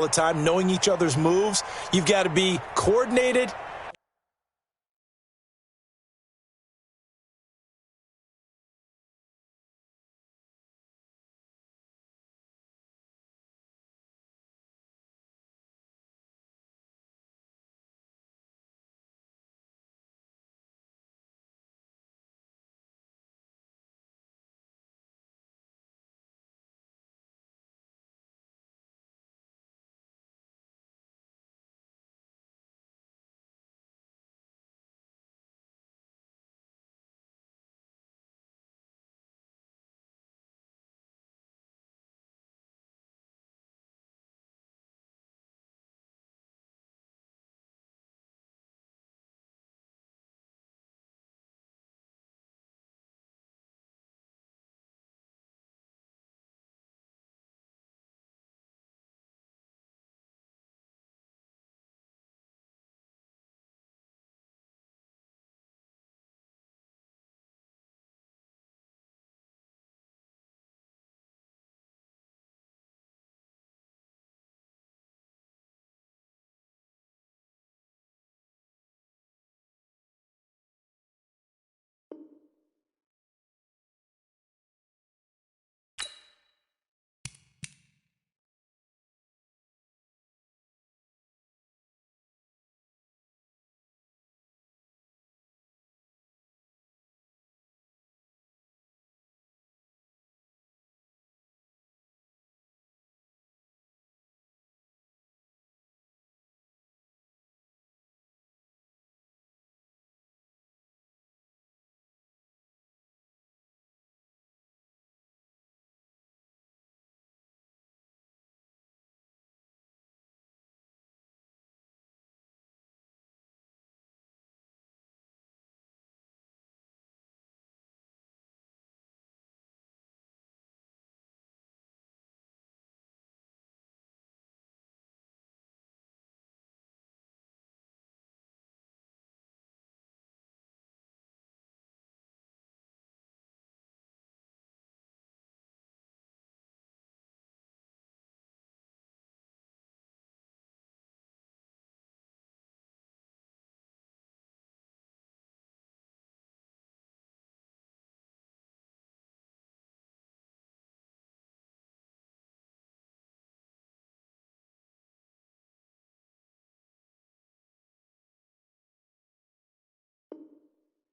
the time, knowing each other's moves. You've got to be coordinated.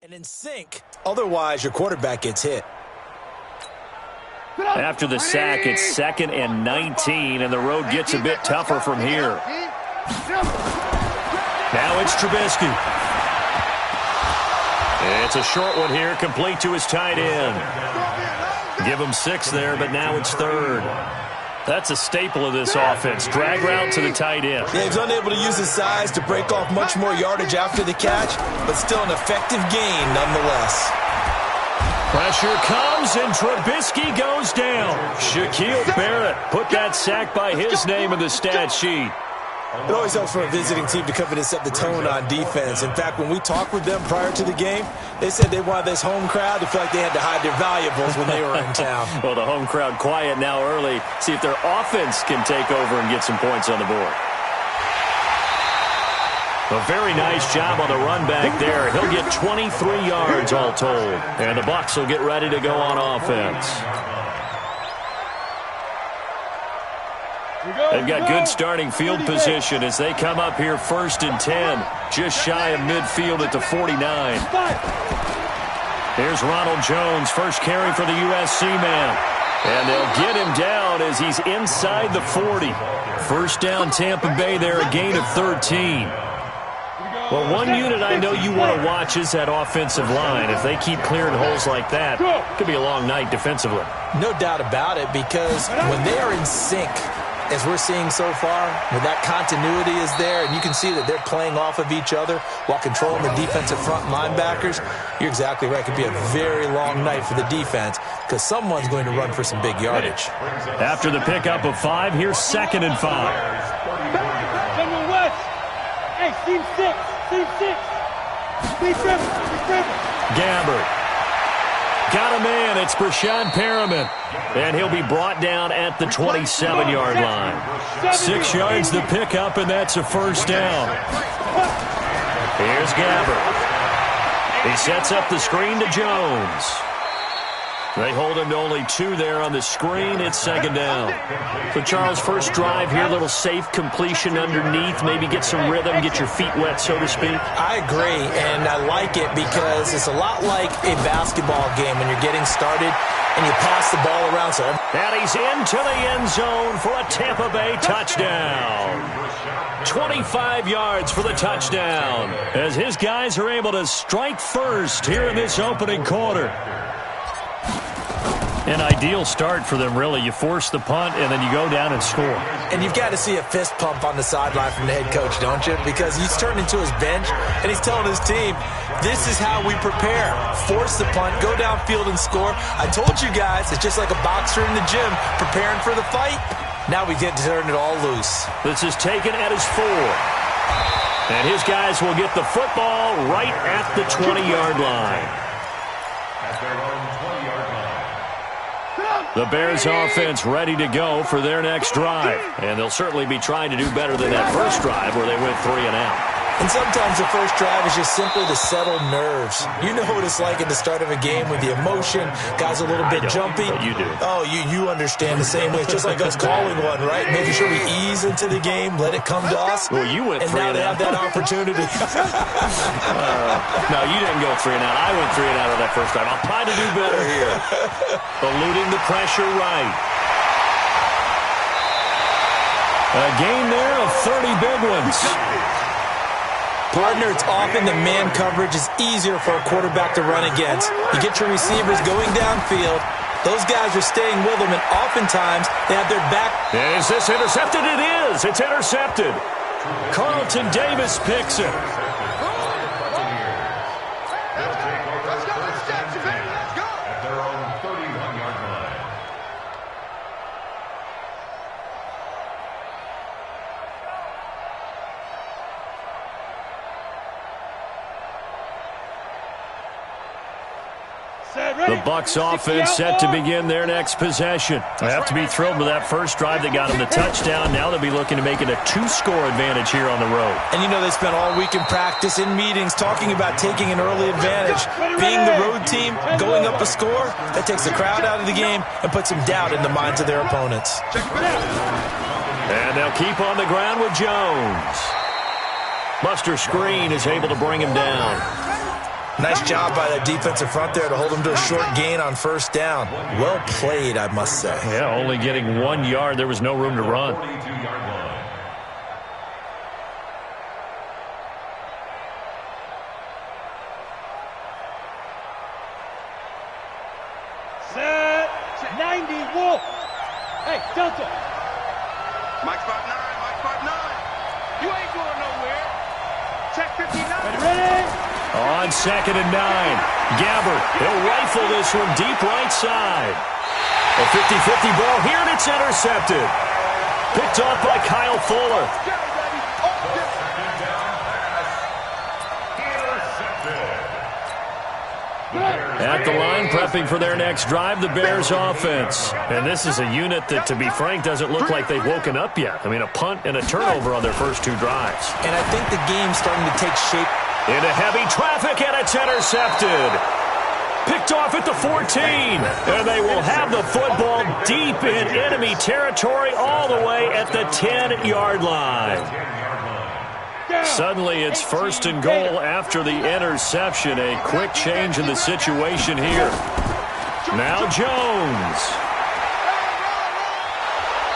And in sync, otherwise your quarterback gets hit. After the sack, it's 2nd and 19, and the road gets a bit tougher from here. Now it's Trubisky. It's a short one here, complete to his tight end. Give him 6 there, but now it's 3rd. That's a staple of this offense. Drag route to the tight end. Yeah, he's unable to use his size to break off much more yardage after the catch, but still an effective gain nonetheless. Pressure comes, and Trubisky goes down. Shaquille Barrett put that sack by his name in the stat sheet. It always helps for a visiting team to come in and set the tone on defense. In fact, when we talked with them prior to the game, they said they wanted this home crowd to feel like they had to hide their valuables when they were in town. Well, the home crowd quiet now early. See if their offense can take over and get some points on the board. A very nice job on the run back there. He'll get 23 yards all told. And the Bucs will get ready to go on offense. They've got good starting field position as they come up here 1st and 10, just shy of midfield at the 49. Here's Ronald Jones, first carry for the USC man. And they'll get him down as he's inside the 40. First down Tampa Bay there, a gain of 13. Well, one unit I know you want to watch is that offensive line. If they keep clearing holes like that, it could be a long night defensively. No doubt about it, because when they are in sync, as we're seeing so far, when that continuity is there, and you can see that they're playing off of each other while controlling the defensive front linebackers, you're exactly right. It could be a very long night for the defense because someone's going to run for some big yardage. After the pickup of 5, here's 2nd and 5. Hey, team 6. Gabbert. Got a man. It's Brashad Perriman. And he'll be brought down at the 27-yard line. 6 yards the pickup, and that's a first down. Here's Gabbert. He sets up the screen to Jones. They hold him to only 2 there on the screen. It's second down. So, Charles, first drive here, a little safe completion underneath. Maybe get some rhythm, get your feet wet, so to speak. I agree, and I like it because it's a lot like a basketball game when you're getting started and you pass the ball around. And he's into the end zone for a Tampa Bay touchdown. 25 yards for the touchdown as his guys are able to strike first here in this opening quarter. An ideal start for them, really. You force the punt, and then you go down and score. And you've got to see a fist pump on the sideline from the head coach, don't you? Because he's turned into his bench, and he's telling his team, this is how we prepare. Force the punt, go downfield and score. I told you guys, it's just like a boxer in the gym preparing for the fight. Now we get to turn it all loose. This is taken at his 4. And his guys will get the football right at the 20-yard line. The Bears offense ready to go for their next drive. And they'll certainly be trying to do better than that first drive where they went 3 and out. And sometimes the first drive is just simply to settle nerves. You know what it's like at the start of a game with the emotion. Guys are a little bit jumpy. But you do. Oh, you understand the same way. It's just like us calling one, right? Making sure we ease into the game, let it come to us. Well, you went 3 and out. And now they have that opportunity. No, you didn't go 3 and out. I went 3 and out on that first drive. I'll try to do better here. Eluding the pressure right. A gain there of 30 big ones. Partner, it's often the man coverage is easier for a quarterback to run against. You get your receivers going downfield. Those guys are staying with them, and oftentimes they have their back. Is this intercepted? It is. It's intercepted. Carlton Davis picks it. The Bucs offense set to begin their next possession. They have to be thrilled with that first drive that got them the touchdown. Now they'll be looking to make it a 2-score advantage here on the road. And you know they spent all week in practice, in meetings, talking about taking an early advantage. Being the road team, going up a score, that takes the crowd out of the game and puts some doubt in the minds of their opponents. And they'll keep on the ground with Jones. Buster Screen is able to bring him down. Nice job by that defensive front there to hold him to a short gain on first down. Well played, I must say. Yeah, only getting 1 yard. There was no room to run. Set 90 Wolf. Hey, Delta. Mike spot 9, Mike spot 9. You ain't going nowhere. Check 59. Ready? On 2nd and 9, Gabbert, he'll rifle this one deep right side. A 50-50 ball here, and it's intercepted. Picked off by Kyle Fuller. At the line, prepping for their next drive, the Bears offense. And this is a unit that, to be frank, doesn't look like they've woken up yet. I mean, a punt and a turnover on their first 2 drives. And I think the game's starting to take shape. Into heavy traffic, and it's intercepted. Picked off at the 14. And they will have the football deep in enemy territory all the way at the 10-yard line. Suddenly, it's 1st and goal after the interception. A quick change in the situation here. Now Jones.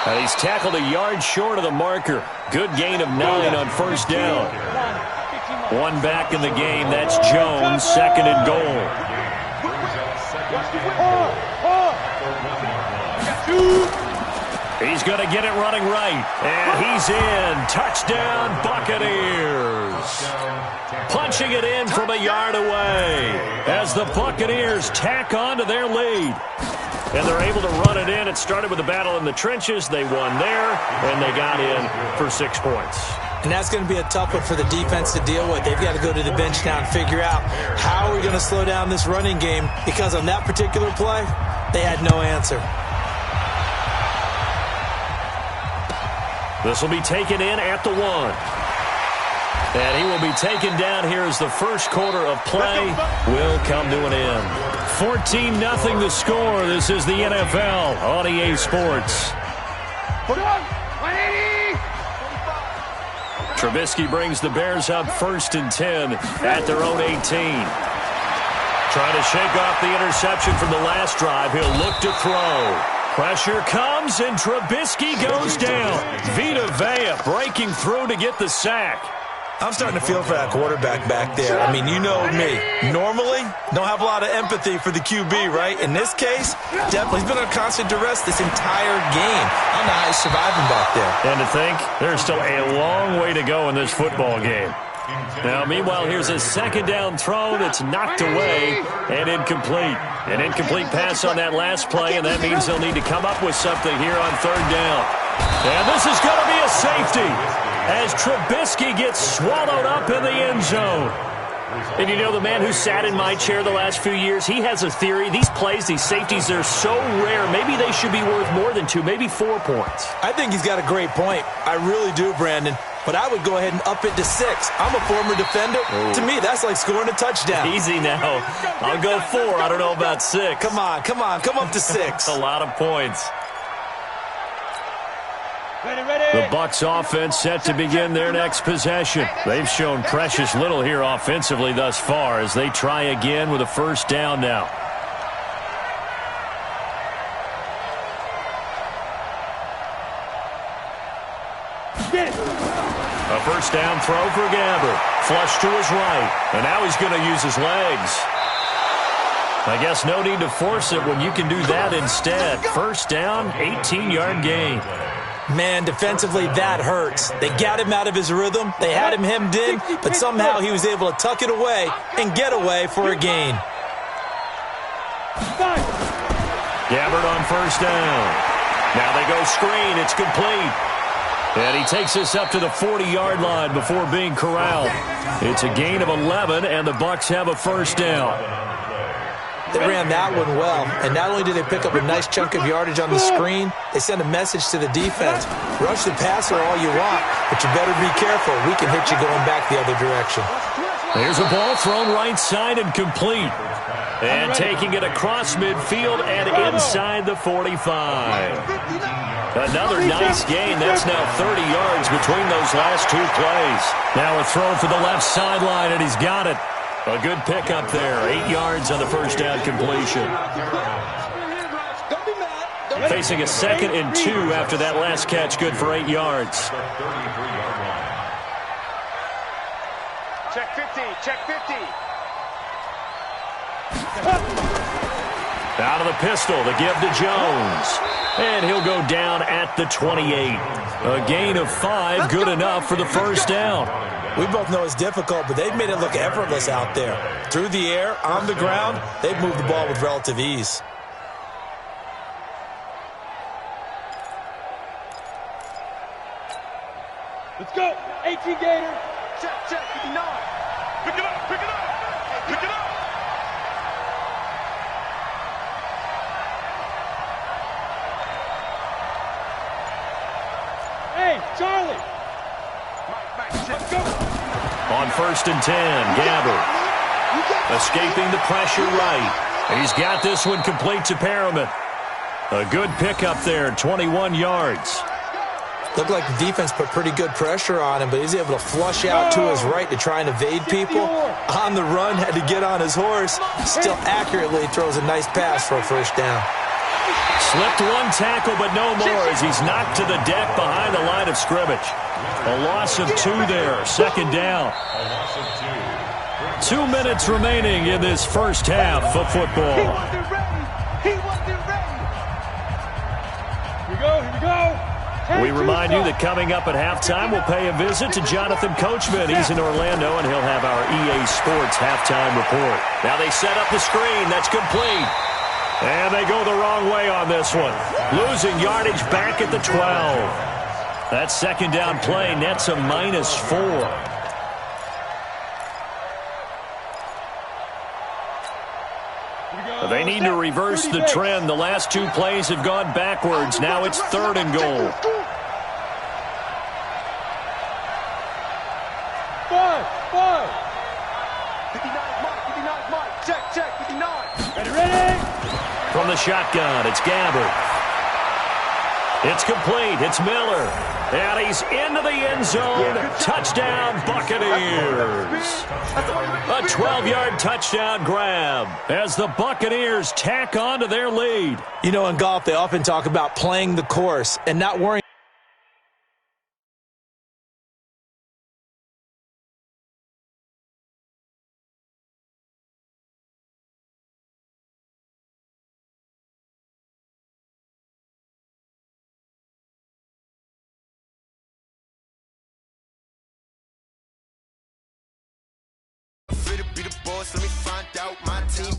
And he's tackled a yard short of the marker. Good gain of 9 on first down. 1 back in the game. That's Jones, 2nd and goal. He's going to get it running right. And he's in. Touchdown, Buccaneers. Punching it in from a yard away as the Buccaneers tack on to their lead. And they're able to run it in. It started with a battle in the trenches. They won there, and they got in for 6 points. And that's going to be a tough one for the defense to deal with. They've got to go to the bench now and figure out how are we going to slow down this running game, because on that particular play, they had no answer. This will be taken in at the 1. And he will be taken down here as the first quarter of play will come to an end. 14-0 the score. This is the NFL on EA Sports. Trubisky brings the Bears up 1st and 10 at their own 18. Trying to shake off the interception from the last drive. He'll look to throw. Pressure comes, and Trubisky goes down. Vita Vea breaking through to get the sack. I'm starting to feel for that quarterback back there. I mean, you know me. Normally, don't have a lot of empathy for the QB, right? In this case, definitely. He's been under constant duress this entire game. I don't know how he's surviving back there. And to think, there's still a long way to go in this football game. Now, meanwhile, here's a second down throw that's knocked away and incomplete. An incomplete pass on that last play, and that means they'll need to come up with something here on 3rd down. And this is going to be a safety as Trubisky gets swallowed up in the end zone. And you know, the man who sat in my chair the last few years, he has a theory. These plays, these safeties, they're so rare. Maybe they should be worth more than 2, maybe 4 points. I think he's got a great point. I really do, Brandon. But I would go ahead and up it to 6. I'm a former defender. Oh. To me, that's like scoring a touchdown. Easy now. I'll go 4. I don't know about 6. Come on. Come up to 6. A lot of points. Ready. The Bucs offense set to begin their next possession. They've shown precious little here offensively thus far as they try again with a 1st down now. A 1st down throw for Gabbert. Flush to his right. And now he's going to use his legs. I guess no need to force it when you can do that instead. 1st down, 18-yard gain. Man, defensively, that hurts. They got him out of his rhythm. They had him hemmed in, but somehow he was able to tuck it away and get away for a gain. Gabbert on 1st down. Now they go screen. It's complete. And he takes us up to the 40-yard line before being corralled. It's a gain of 11, and the Bucs have a 1st down. They ran that one well, and not only did they pick up a nice chunk of yardage on the screen, they sent a message to the defense. Rush the passer all you want, but you better be careful. We can hit you going back the other direction. There's a ball thrown right side and complete. And taking it across midfield and inside the 45. Another nice gain. That's now 30 yards between those last 2 plays. Now a throw for the left sideline, and he's got it. A good pickup there. 8 yards on the 1st down completion. Facing a 2nd and 2 after that last catch. Good for 8 yards. Check 50. Check 50. Out of the pistol to give to Jones. And he'll go down at the 28. A gain of 5, good enough for the 1st down. We both know it's difficult, but they've made it look effortless out there. Through the air, on the ground, they've moved the ball with relative ease. Let's go. 18 Gator. Check 59. Pick it up. Pick it up. Pick it up. Hey, Charlie. Let's go. On 1st and 10, Gabbert escaping the pressure right. He's got this one complete to Perriman. A good pickup there, 21 yards. Looked like the defense put pretty good pressure on him, but he's able to flush out to his right to try and evade people. On the run, had to get on his horse. Still accurately throws a nice pass for a 1st down. Slipped 1 tackle, but no more as he's knocked to the deck behind the line of scrimmage. A loss of 2 there, 2nd down. 2 minutes remaining in this 1st half of football. He wasn't ready. Here we go. We remind you that coming up at halftime, we'll pay a visit to Jonathan Coachman. He's in Orlando, and he'll have our EA Sports halftime report. Now they set up the screen. That's complete. And they go the wrong way on this one. Losing yardage back at the 12. That second down play nets a -4. They need to reverse the trend. The last two plays have gone backwards. Now it's 3rd and goal. 5. 59 mark. Check, 59. Ready. From the shotgun, it's Gabbard. It's complete. It's Miller. And he's into the end zone. Touchdown, Buccaneers. A 12-yard touchdown grab as the Buccaneers tack on to their lead. You know, in golf, they often talk about playing the course and not worrying. Be the boss, let me find out my team.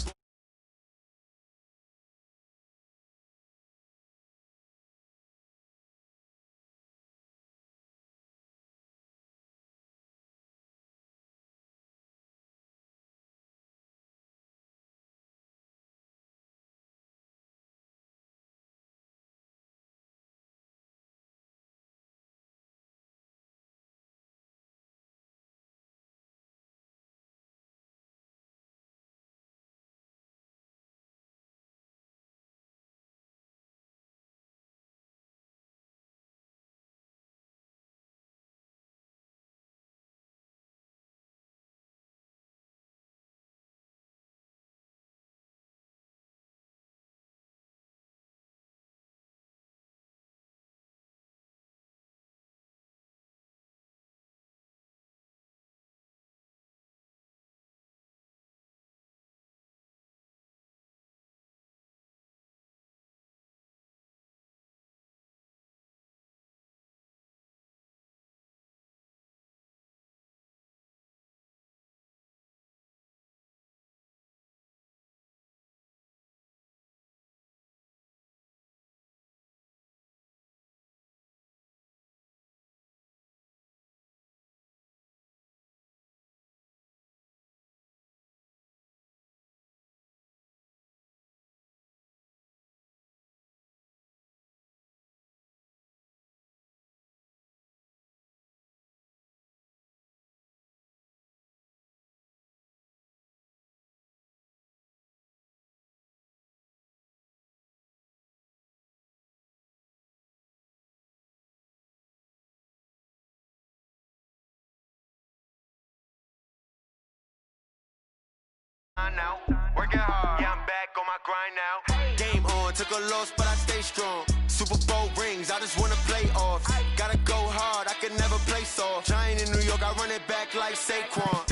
Now, working hard. Yeah, I'm back on my grind now. Game on, took a loss, but I stay strong. Super Bowl rings, I just wanna play off. Gotta go hard, I can never play soft. Giant in New York, I run it back like Saquon.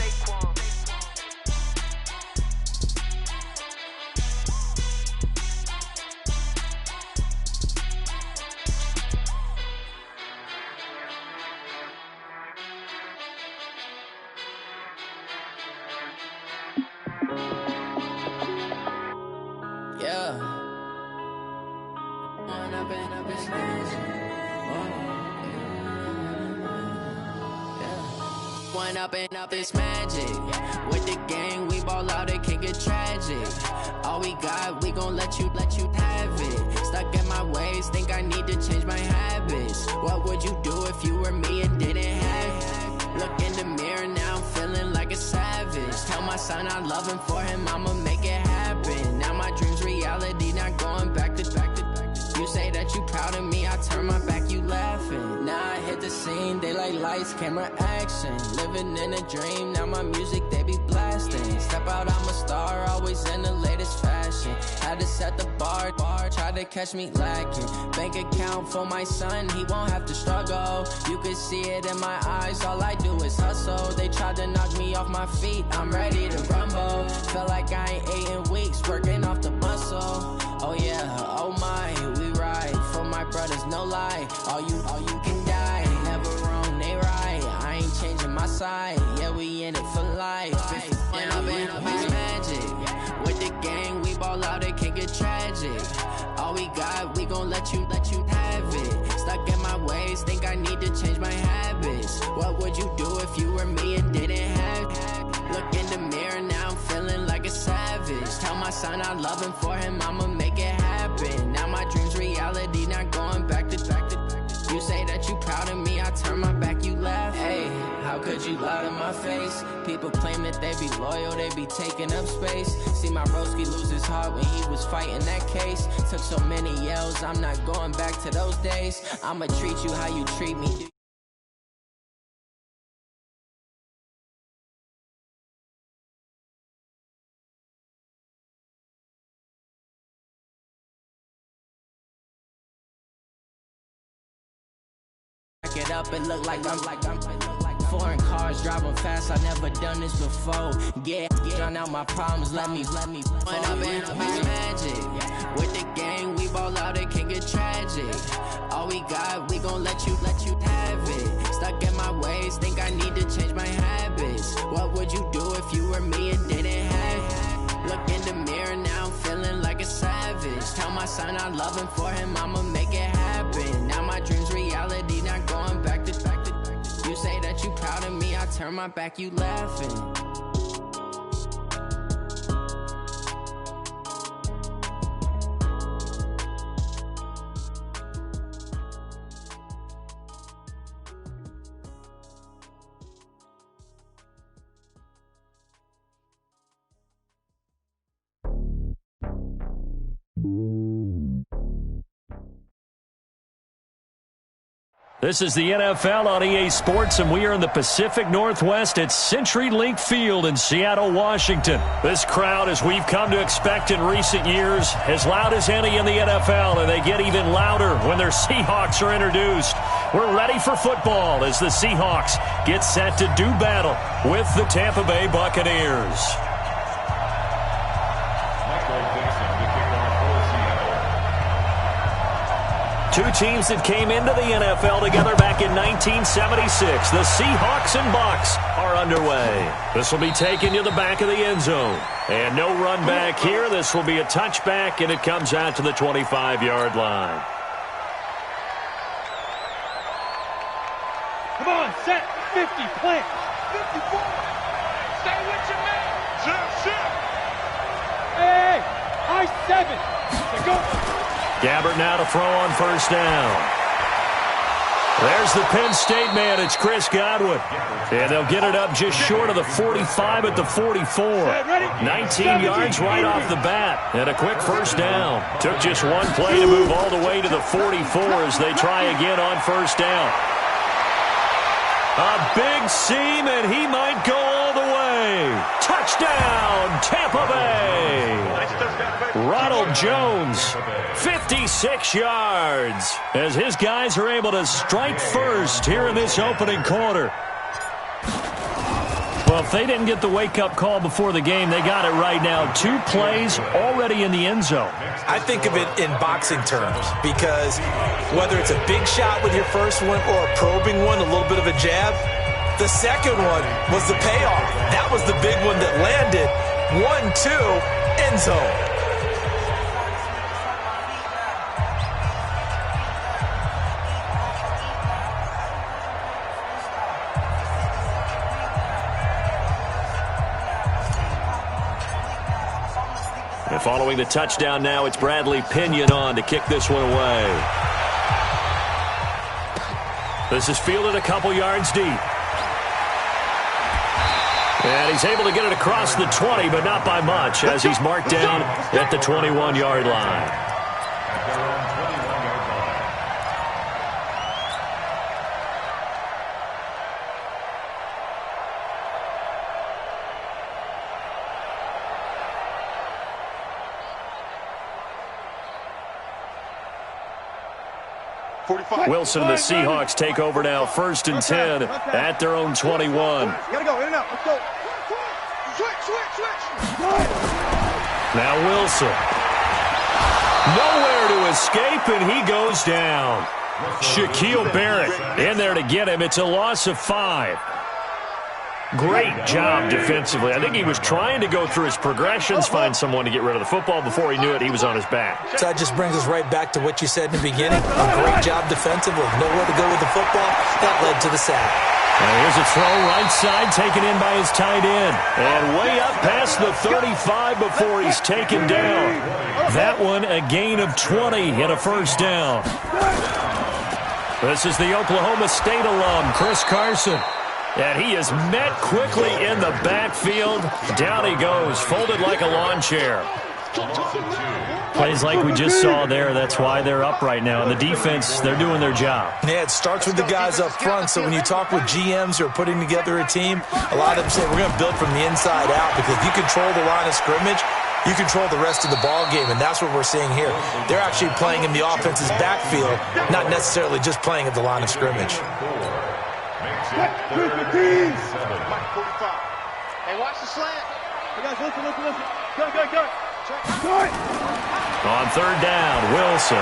Up this magic. With the gang, we ball out, it can get tragic. All we got, we gon' let you have it. Stuck in my ways, think I need to change my habits. What would you do if you were me and didn't have it? Look in the mirror, now I'm feeling like a savage. Tell my son I love him, for him I'ma make it happen. Now my dream's reality, not going back to. You say that you proud of me, I turn my back, you laughing. Now I hit the scene, they like lights, camera, action. Living in a dream, now my music, they be blasting. Step out, I'm a star, always in the latest fashion. Had to set the bar, try to catch me lacking. Bank account for my son, he won't have to struggle. You can see it in my eyes, all I do is hustle. They tried to knock me off my feet, I'm ready to rumble. Felt like I ain't ate in weeks, working off the muscle. Oh yeah, oh my, we ride for my brothers, no lie. All you can die, never wrong, they right. I ain't changing my side, yeah, we in it for life. When I've been up is magic. With the gang, we ball out, it can get tragic. All we got, we gon' let you have it. Stuck in my ways, think I need to change my habits. What would you do if you were me and didn't have? Look in the mirror, now I'm feeling like a savage. Tell my son I love him, for him I'ma make it happen. Now my dream's reality, not going back to. You say that you proud of me, I turn my back, you laugh. Hey, how could you lie to my face? People claim that they be loyal, they be taking up space. See my broski lose his heart when he was fighting that case. Took so many yells, I'm not going back to those days. I'ma treat you how you treat me. It up, it look like I'm foreign cars driving fast. I never done this before. Yeah, drown out my problems. Let me point up and up is magic. With the gang, we ball out, it can get tragic. All we got, we gon' let you have it. Stuck in my ways, think I need to change my habits. What would you do if you were me and didn't have? Look in the mirror, now I'm feeling like a savage. Tell my son I love him, for him I'ma make it happen. Now my dream's reality, not going back to. You say that you proud of me, I turn my back, you laughing. This is the NFL on EA Sports, and we are in the Pacific Northwest at CenturyLink Field in Seattle, Washington. This crowd, as we've come to expect in recent years, as loud as any in the NFL, and they get even louder when their Seahawks are introduced. We're ready for football as the Seahawks get set to do battle with the Tampa Bay Buccaneers. Two teams that came into the NFL together back in 1976. The Seahawks and Bucs are underway. This will be taken to the back of the end zone. And no run back here. This will be a touchback, and it comes out to the 25-yard line. Come on, set, 50, plant. 54. Stay with your man. Zip. Hey, high 7. Let's go. Gabbert now to throw on first down. There's the Penn State man. It's Chris Godwin. And they'll get it up just short of the 45 at the 44. 19 yards right off the bat. And a quick first down. Took just one play to move all the way to the 44 as they try again on first down. A big seam, and he might go all the way. Touchdown, Tampa Bay. Ronald Jones, 56 yards, as his guys are able to strike first here in this opening quarter. Well, if they didn't get the wake-up call before the game, they got it right now. 2 plays already in the end zone. I think of it in boxing terms, because whether it's a big shot with your first one or a probing one, a little bit of a jab, the second one was the payoff. That was the big one that landed. 1-2, end zone. And following the touchdown now, it's Bradley Pinion on to kick this one away. This is fielded a couple yards deep. And he's able to get it across the 20, but not by much, as he's marked down at the 21-yard line. Wilson and the Seahawks take over now, 1st and 10 at their own 21. Gotta go, in and out, let's go. Switch. Now Wilson. Nowhere to escape, and he goes down. Shaquille Barrett in there to get him. It's a loss of 5. Great job defensively. I think he was trying to go through his progressions, find someone to get rid of the football. Before he knew it, he was on his back. So that just brings us right back to what you said in the beginning. A great job defensively. Nowhere to go with the football. That led to the sack. And here's a throw right side, taken in by his tight end. And way up past the 35 before he's taken down. That one a gain of 20 and a first down. This is the Oklahoma State alum, Chris Carson. And he is met quickly in the backfield. Down he goes, folded like a lawn chair. Plays like we just saw there. That's why they're up right now. And the defense, they're doing their job. Yeah, it starts with the guys up front. So when you talk with GMs who are putting together a team, a lot of them say we're going to build from the inside out, because if you control the line of scrimmage, you control the rest of the ball game, and that's what we're seeing here. They're actually playing in the offense's backfield, not necessarily just playing at the line of scrimmage. Hey, watch the slant. Hey, guys, listen. Go. On third down, Wilson.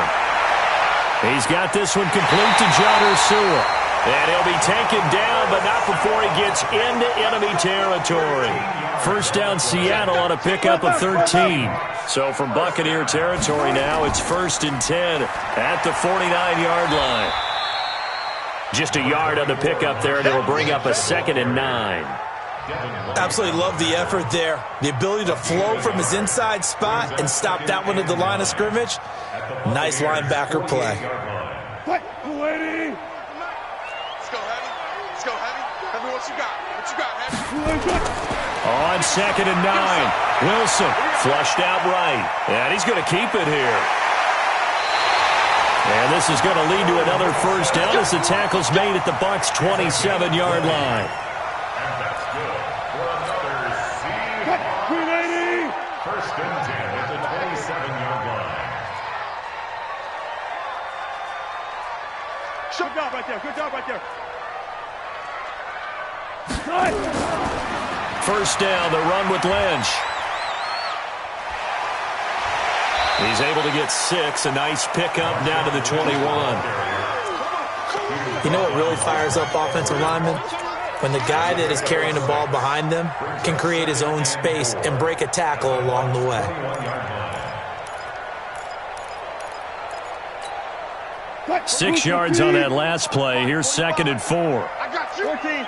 He's got this one complete to John Ursua. And he'll be taken down, but not before he gets into enemy territory. First down, Seattle on a pickup of 13. So from Buccaneer territory now, it's 1st and 10 at the 49-yard line. Just a yard on the pickup there, and it'll bring up a 2nd and 9. Absolutely love the effort there. The ability to flow from his inside spot and stop that one at the line of scrimmage. Nice linebacker play. Let's go, Heavy. Heavy, what you got? Heavy? On 2nd and 9, Wilson flushed out right. And he's going to keep it here. And this is going to lead to another first down as the tackle's made at the Bucs' 27-yard line. First and 10 at the 27-yard line. Good job right there. First down, the run with Lynch. He's able to get 6. A nice pickup down to the 21. You know what really fires up offensive linemen? When the guy that is carrying the ball behind them can create his own space and break a tackle along the way. 6 yards on that last play. Here's 2nd and 4. I got you. 14.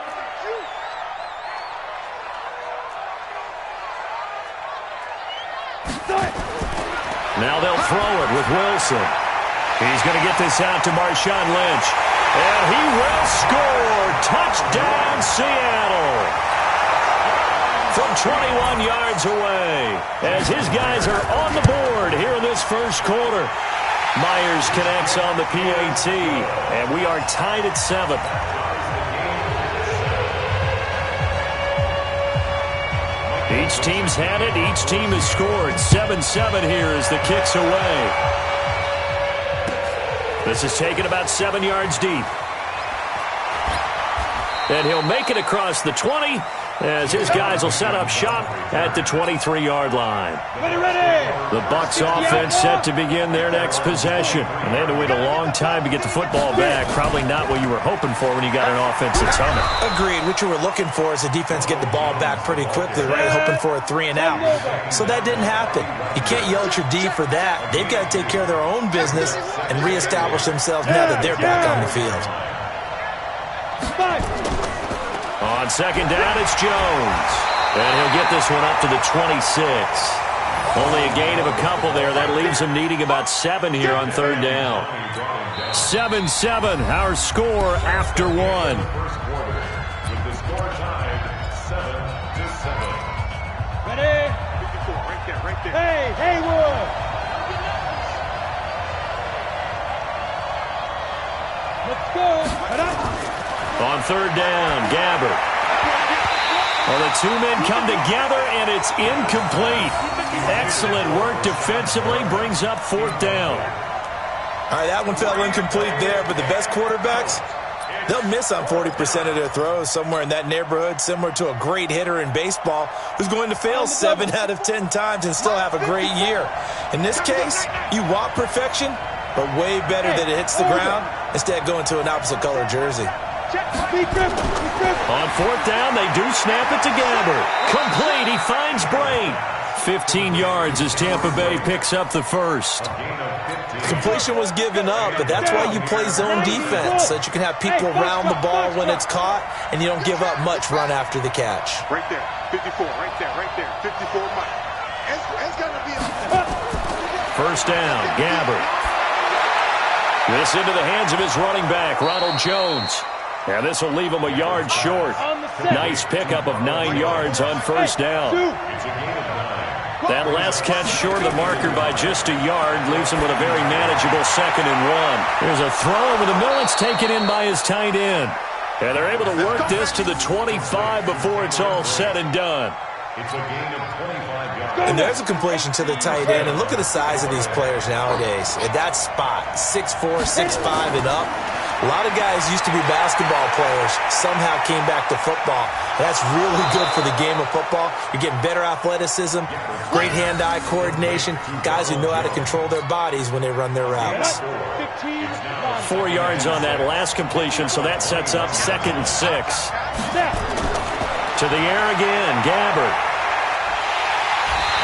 Now they'll throw it with Wilson. He's going to get this out to Marshawn Lynch. And he will score. Touchdown, Seattle. From 21 yards away. As his guys are on the board here in this first quarter. Myers connects on the PAT. And we are tied at 7. Each team's had it. Each team has scored. 7-7 here as the kick's away. This is taken about 7 yards deep. And he'll make it across the 20 as his guys will set up shop at the 23-yard line. Ready. The Bucs offense set to begin their next possession. And they had to wait a long time to get the football back. Probably not what you were hoping for when you got an offense that's humming. Agreed. What you were looking for is the defense get the ball back pretty quickly, right? Hoping for a 3 and out. So that didn't happen. You can't yell at your D for that. They've got to take care of their own business and reestablish themselves now that they're back on the field. On 2nd down, it's Jones. And he'll get this one up to the 26. Only a gain of a couple there. That leaves him needing about 7 here on 3rd down. 7-7, our score after 1. With the score tied 7-7. Ready. Right there. Hey, Haywood. Let's go. On 3rd down, Gabbert. Well, the 2 men come together, and it's incomplete. Excellent work defensively, brings up 4th down. All right, that one fell incomplete there, but the best quarterbacks, they'll miss on 40% of their throws, somewhere in that neighborhood, similar to a great hitter in baseball who's going to fail 7 out of 10 times and still have a great year. In this case, you want perfection, but way better that it hits the ground instead of going to an opposite color jersey. Be grip. On fourth down, they do snap it to Gabbert. Complete. He finds Brain. 15 yards as Tampa Bay picks up the first. Completion was given up, but that's why you play zone defense, so that you can have people around the ball when it's caught, and you don't give up much run after the catch. Right there, 54, right there, 54 Mike. It's got to be a... First down, Gabbert. This into the hands of his running back, Ronald Jones. And this will leave him a yard short. Nice pickup of 9 yards on first down. That last catch short of the marker by just a yard leaves him with a very manageable 2nd and 1. There's a throw over the middle. It's taken in by his tight end. And they're able to work this to the 25 before it's all said and done. It's a gain of 25 yards. And there's a completion to the tight end. And look at the size of these players nowadays. At that spot, 6'4", 6'5", and up. A lot of guys used to be basketball players, somehow came back to football. That's really good for the game of football. You're getting better athleticism, great hand-eye coordination, guys who know how to control their bodies when they run their routes. 4 yards on that last completion, so that sets up 2nd and 6. To the air again, Gabbert.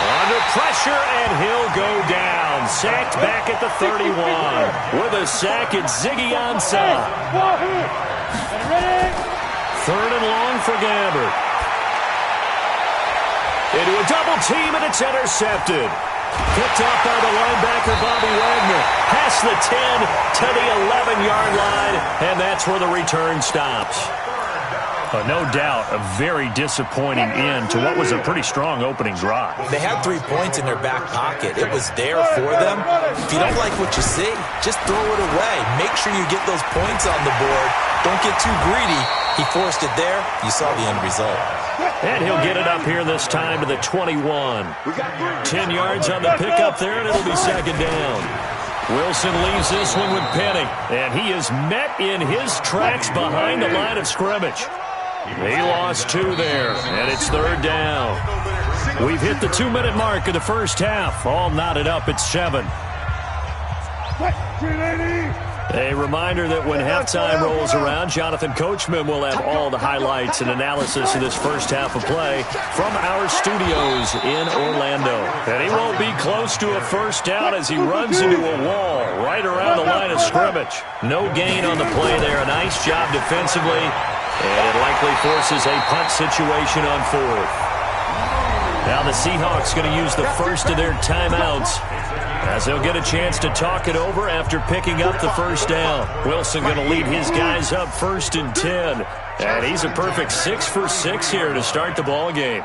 Under pressure, and he'll go down. Sacked back at the 31. With a sack, it's Ziggy Ansah. 3rd and long for Gabbert. Into a double team, and it's intercepted. Picked off by the linebacker, Bobby Wagner. Past the 10 to the 11-yard line, and that's where the return stops. No doubt a very disappointing end to what was a pretty strong opening drive. They had 3 points in their back pocket. It was there for them. If you don't like what you see, just throw it away. Make sure you get those points on the board. Don't get too greedy. He forced it there. You saw the end result. And he'll get it up here this time to the 21. 10 yards on the pickup there, and it'll be 2nd down. Wilson leaves this one with Penny, and he is met in his tracks behind the line of scrimmage. He lost 2 there, and it's 3rd down. We've hit the 2-minute mark of the first half, all knotted up at 7. A reminder that when halftime rolls around, Jonathan Coachman will have all the highlights and analysis of this first half of play from our studios in Orlando. And he won't be close to a first down as he runs into a wall right around the line of scrimmage. No gain on the play there. A nice job defensively. And it likely forces a punt situation on 4th. Now the Seahawks going to use the first of their timeouts as they'll get a chance to talk it over after picking up the first down. Wilson going to lead his guys up 1st and 10. And he's a perfect 6 for 6 here to start the ball game.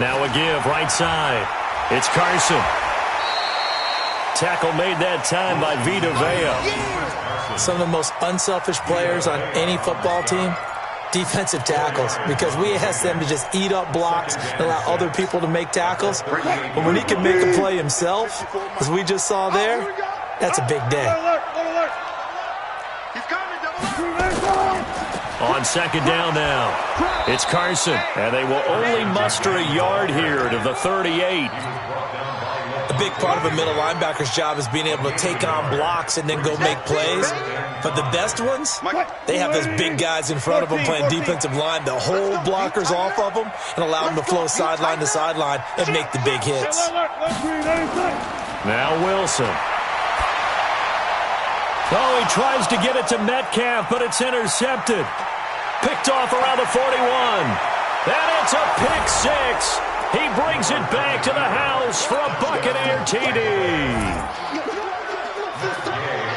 Now a give right side. It's Carson. Tackle made that time by Vita Vea. Some of the most unselfish players on any football team, defensive tackles, because we ask them to just eat up blocks and allow other people to make tackles. But when he can make a play himself, as we just saw there, that's a big day. On 2nd down now, it's Carson, and they will only muster a yard here to the 38. A big part of a middle linebacker's job is being able to take on blocks and then go make plays. But the best ones, they have those big guys in front of them playing defensive line to hold blockers off of them and allow them to flow sideline to sideline and make the big hits. Now Wilson. Oh, he tries to get it to Metcalf, but it's intercepted. Picked off around the 41. And it's a pick 6. He brings it back to the house for a Buccaneer TD.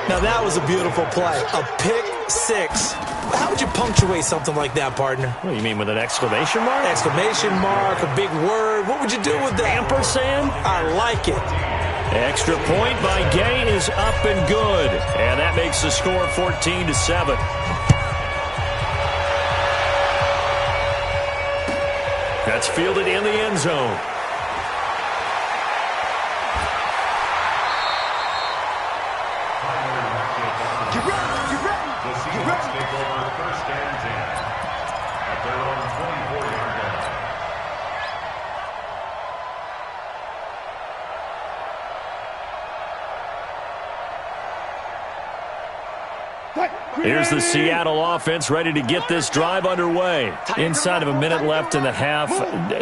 Now that was a beautiful play. A pick 6. How would you punctuate something like that, partner? What do you mean, with an exclamation mark? Exclamation mark, a big word. What would you do with that? Ampersand? I like it. Extra point by Gay is up and good. And that makes the score 14-7. That's fielded in the end zone. The Seahawks take over 1st and 10 at their own 24-yard line. Here's the Seattle offense ready to get this drive underway. Inside of a minute left in the half.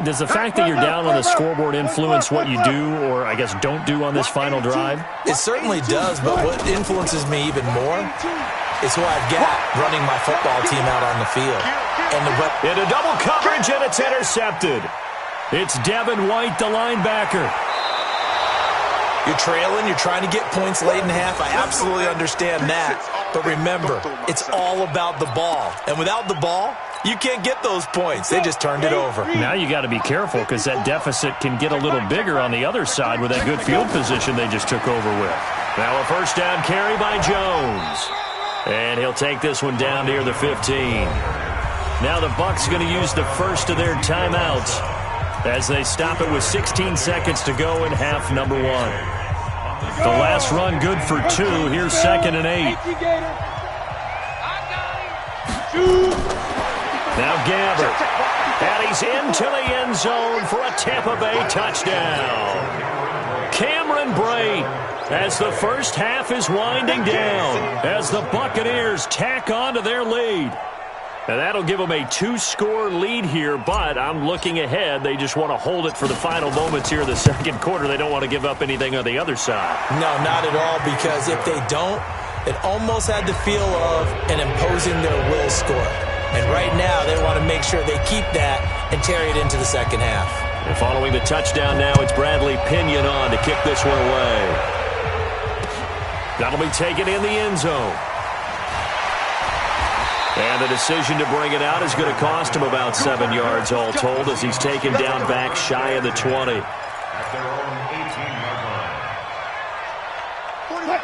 Does the fact that you're down on the scoreboard influence what you do, or I guess don't do on this final drive? It certainly does, but what influences me even more is who I've got running my football team out on the field. Into double coverage, and it's intercepted. It's Devin White, the linebacker. You're trailing, you're trying to get points late in half. I absolutely understand that. But remember, it's all about the ball. And without the ball, you can't get those points. They just turned it over. Now you got to be careful because that deficit can get a little bigger on the other side with that good field position they just took over with. Now a first down carry by Jones. And he'll take this one down near the 15. Now the Bucs going to use the first of their timeouts as they stop it with 16 seconds to go in half number 1. The last run good for 2. Here's 2nd and 8. Now Gabbert. And he's into the end zone for a Tampa Bay touchdown. Cameron Brate as the first half is winding down as the Buccaneers tack on to their lead. And that'll give them a 2-score lead here, but I'm looking ahead. They just want to hold it for the final moments here in the second quarter. They don't want to give up anything on the other side. No, not at all, because if they don't, it almost had the feel of an imposing their will score. And right now, they want to make sure they keep that and carry it into the second half. And following the touchdown now, it's Bradley Pinion on to kick this one away. That'll be taken in the end zone. And the decision to bring it out is going to cost him about 7 yards all told as he's taken down back shy of the 20.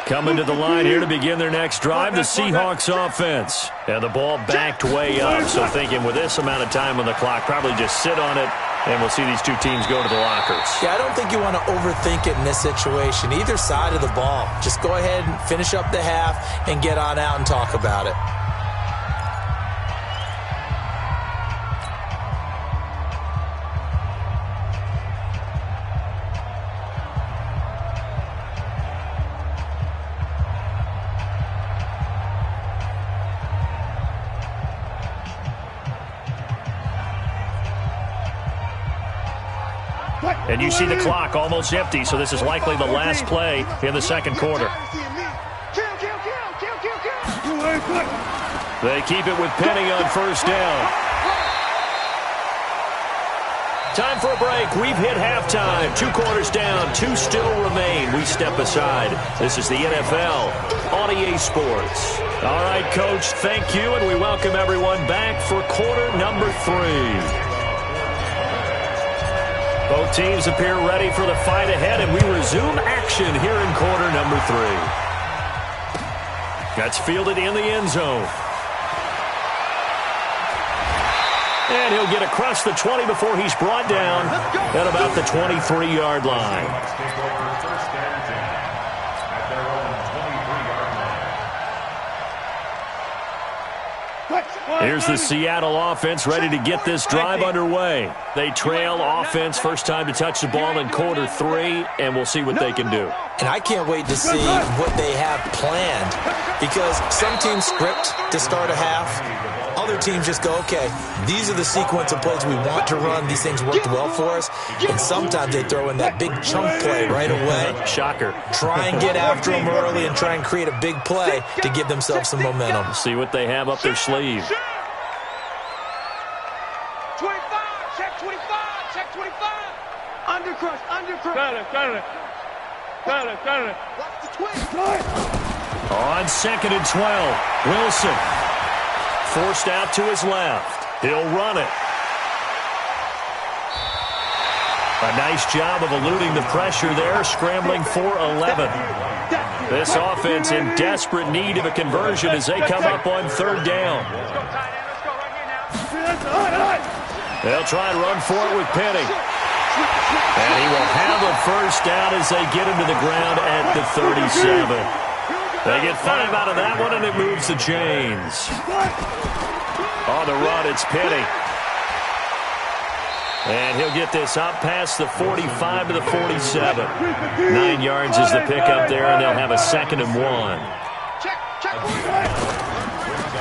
Coming to the line here to begin their next drive, the Seahawks offense. And the ball backed way up, so thinking with this amount of time on the clock, probably just sit on it, and we'll see these two teams go to the lockers. Yeah, I don't think you want to overthink it in this situation. Either side of the ball. Just go ahead and finish up the half and get on out and talk about it. And you see the clock almost empty, so this is likely the last play in the second quarter. They keep it with Penny on first down. Time for a break. We've hit halftime. 2 quarters down. 2 still remain. We step aside. This is the NFL on EA Sports. All right, Coach, thank you, and we welcome everyone back for quarter number 3. Both teams appear ready for the fight ahead, and we resume action here in quarter number 3. That's fielded in the end zone. And he'll get across the 20 before he's brought down at about the 23-yard line. Here's the Seattle offense ready to get this drive underway. They trail offense first time to touch the ball in quarter 3, and we'll see what they can do. And I can't wait to see what they have planned, because some teams script to start a half. Other teams just go, okay, these are the sequence of plays we want to run. These things worked well for us. And sometimes they throw in that big chunk play right away. Shocker. Try and get after them early and try and create a big play to give themselves some momentum. See what they have up their sleeve. 25, check 25, check 25. Undercrush, undercrush. Got it. Watch the twist. On 2nd and 12, Wilson forced out to his left. He'll run it. A nice job of eluding the pressure there, scrambling for 11. This offense in desperate need of a conversion as they come up on 3rd down. They'll try and run for it with Penny. And he will have a first down as they get him to the ground at the 37. They get 5 out of that one, and it moves the chains. On the run, it's Penny. And he'll get this up past the 45 to the 47. 9 yards is the pickup there, and they'll have a 2nd and 1.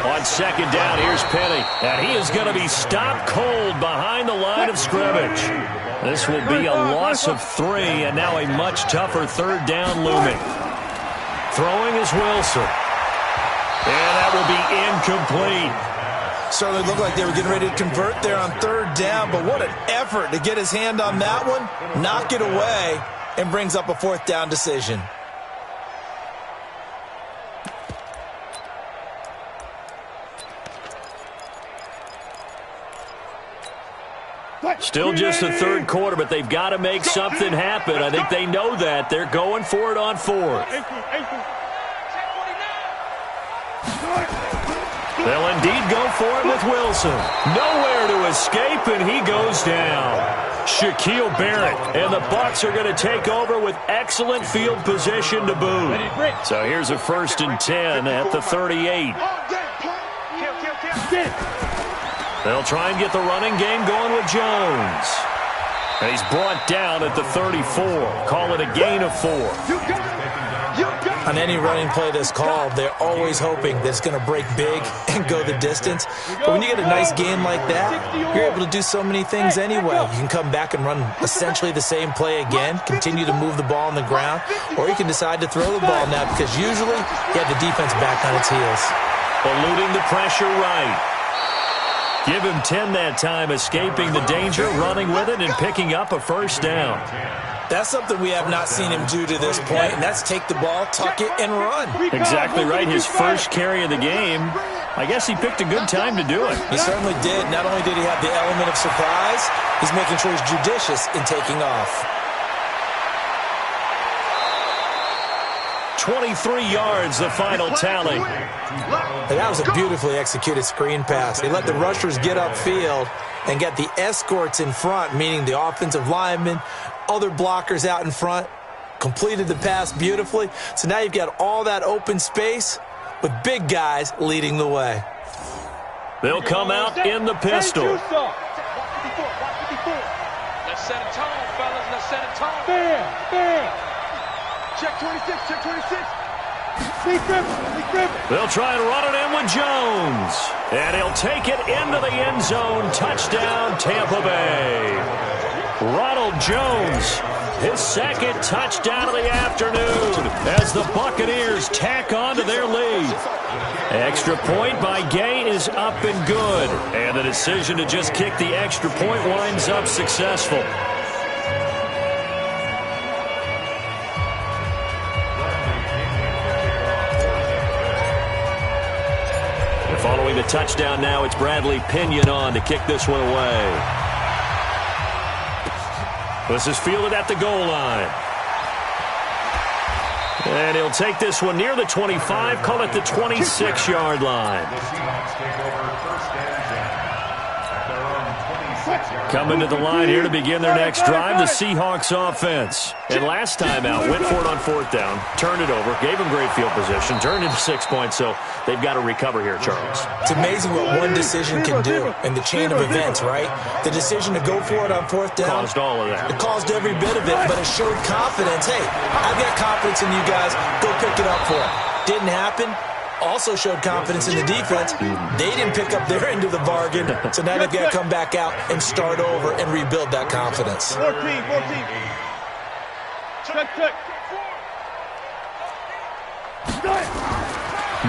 On second down, here's Penny. And he is going to be stopped cold behind the line of scrimmage. This will be a loss of 3, and now a much tougher third down looming. Throwing is Wilson. And that will be incomplete. Certainly looked like they were getting ready to convert there on third down, but what an effort to get his hand on that one, knock it away, and brings up a fourth down decision. Still just the third quarter, but they've got to make something happen. I think they know that. They're going for it on fourth. They'll indeed go for it with Wilson. Nowhere to escape, and he goes down. Shaquille Barrett, and the Bucs are going to take over with excellent field position to boot. So here's a 1st and 10 at the 38. They'll try and get the running game going with Jones. And he's brought down at the 34. Call it a gain of 4. On any running play that's called, they're always hoping that it's going to break big and go the distance. But when you get a nice gain like that, you're able to do so many things anyway. You can come back and run essentially the same play again, continue to move the ball on the ground, or you can decide to throw the ball now because usually you have the defense back on its heels. Eluding the pressure right. Give him 10 that time, escaping the danger, running with it, and picking up a first down. That's something we have not seen him do to this point, and that's take the ball, tuck it, and run. Exactly right. His first carry of the game. I guess he picked a good time to do it. He certainly did. Not only did he have the element of surprise, he's making sure he's judicious in taking off. 23 yards, the final tally. And that was a beautifully executed screen pass. They let the rushers get upfield and get the escorts in front, meaning the offensive linemen, other blockers out in front, completed the pass beautifully. So now you've got all that open space with big guys leading the way. They'll come out in the pistol. Let's set a tone, fellas. Let's set a tone. Bam! Check 26, check 26. They'll try and run it in with Jones. And he'll take it into the end zone. Touchdown, Tampa Bay. Ronald Jones, his second touchdown of the afternoon as the Buccaneers tack on to their lead. Extra point by Gay is up and good. And the decision to just kick the extra point winds up successful. Following the touchdown now, it's Bradley Pinion on to kick this one away. This is fielded at the goal line. And he'll take this one near the 25, call it the 26-yard line. Coming to the line here to begin their next drive, the Seahawks offense. And last time out, went for it on fourth down, turned it over, gave them great field position, turned into 6 points, so they've got to recover here, Charles. It's amazing what one decision can do in the chain of events, right? The decision to go for it on fourth down caused all of that. It caused every bit of it, but it showed confidence. Hey, I've got confidence in you guys. Go pick it up for it. Didn't happen. Also showed confidence in the defense. They didn't pick up their end of the bargain, so now they've got to come back out and start over and rebuild that confidence. 14. Check.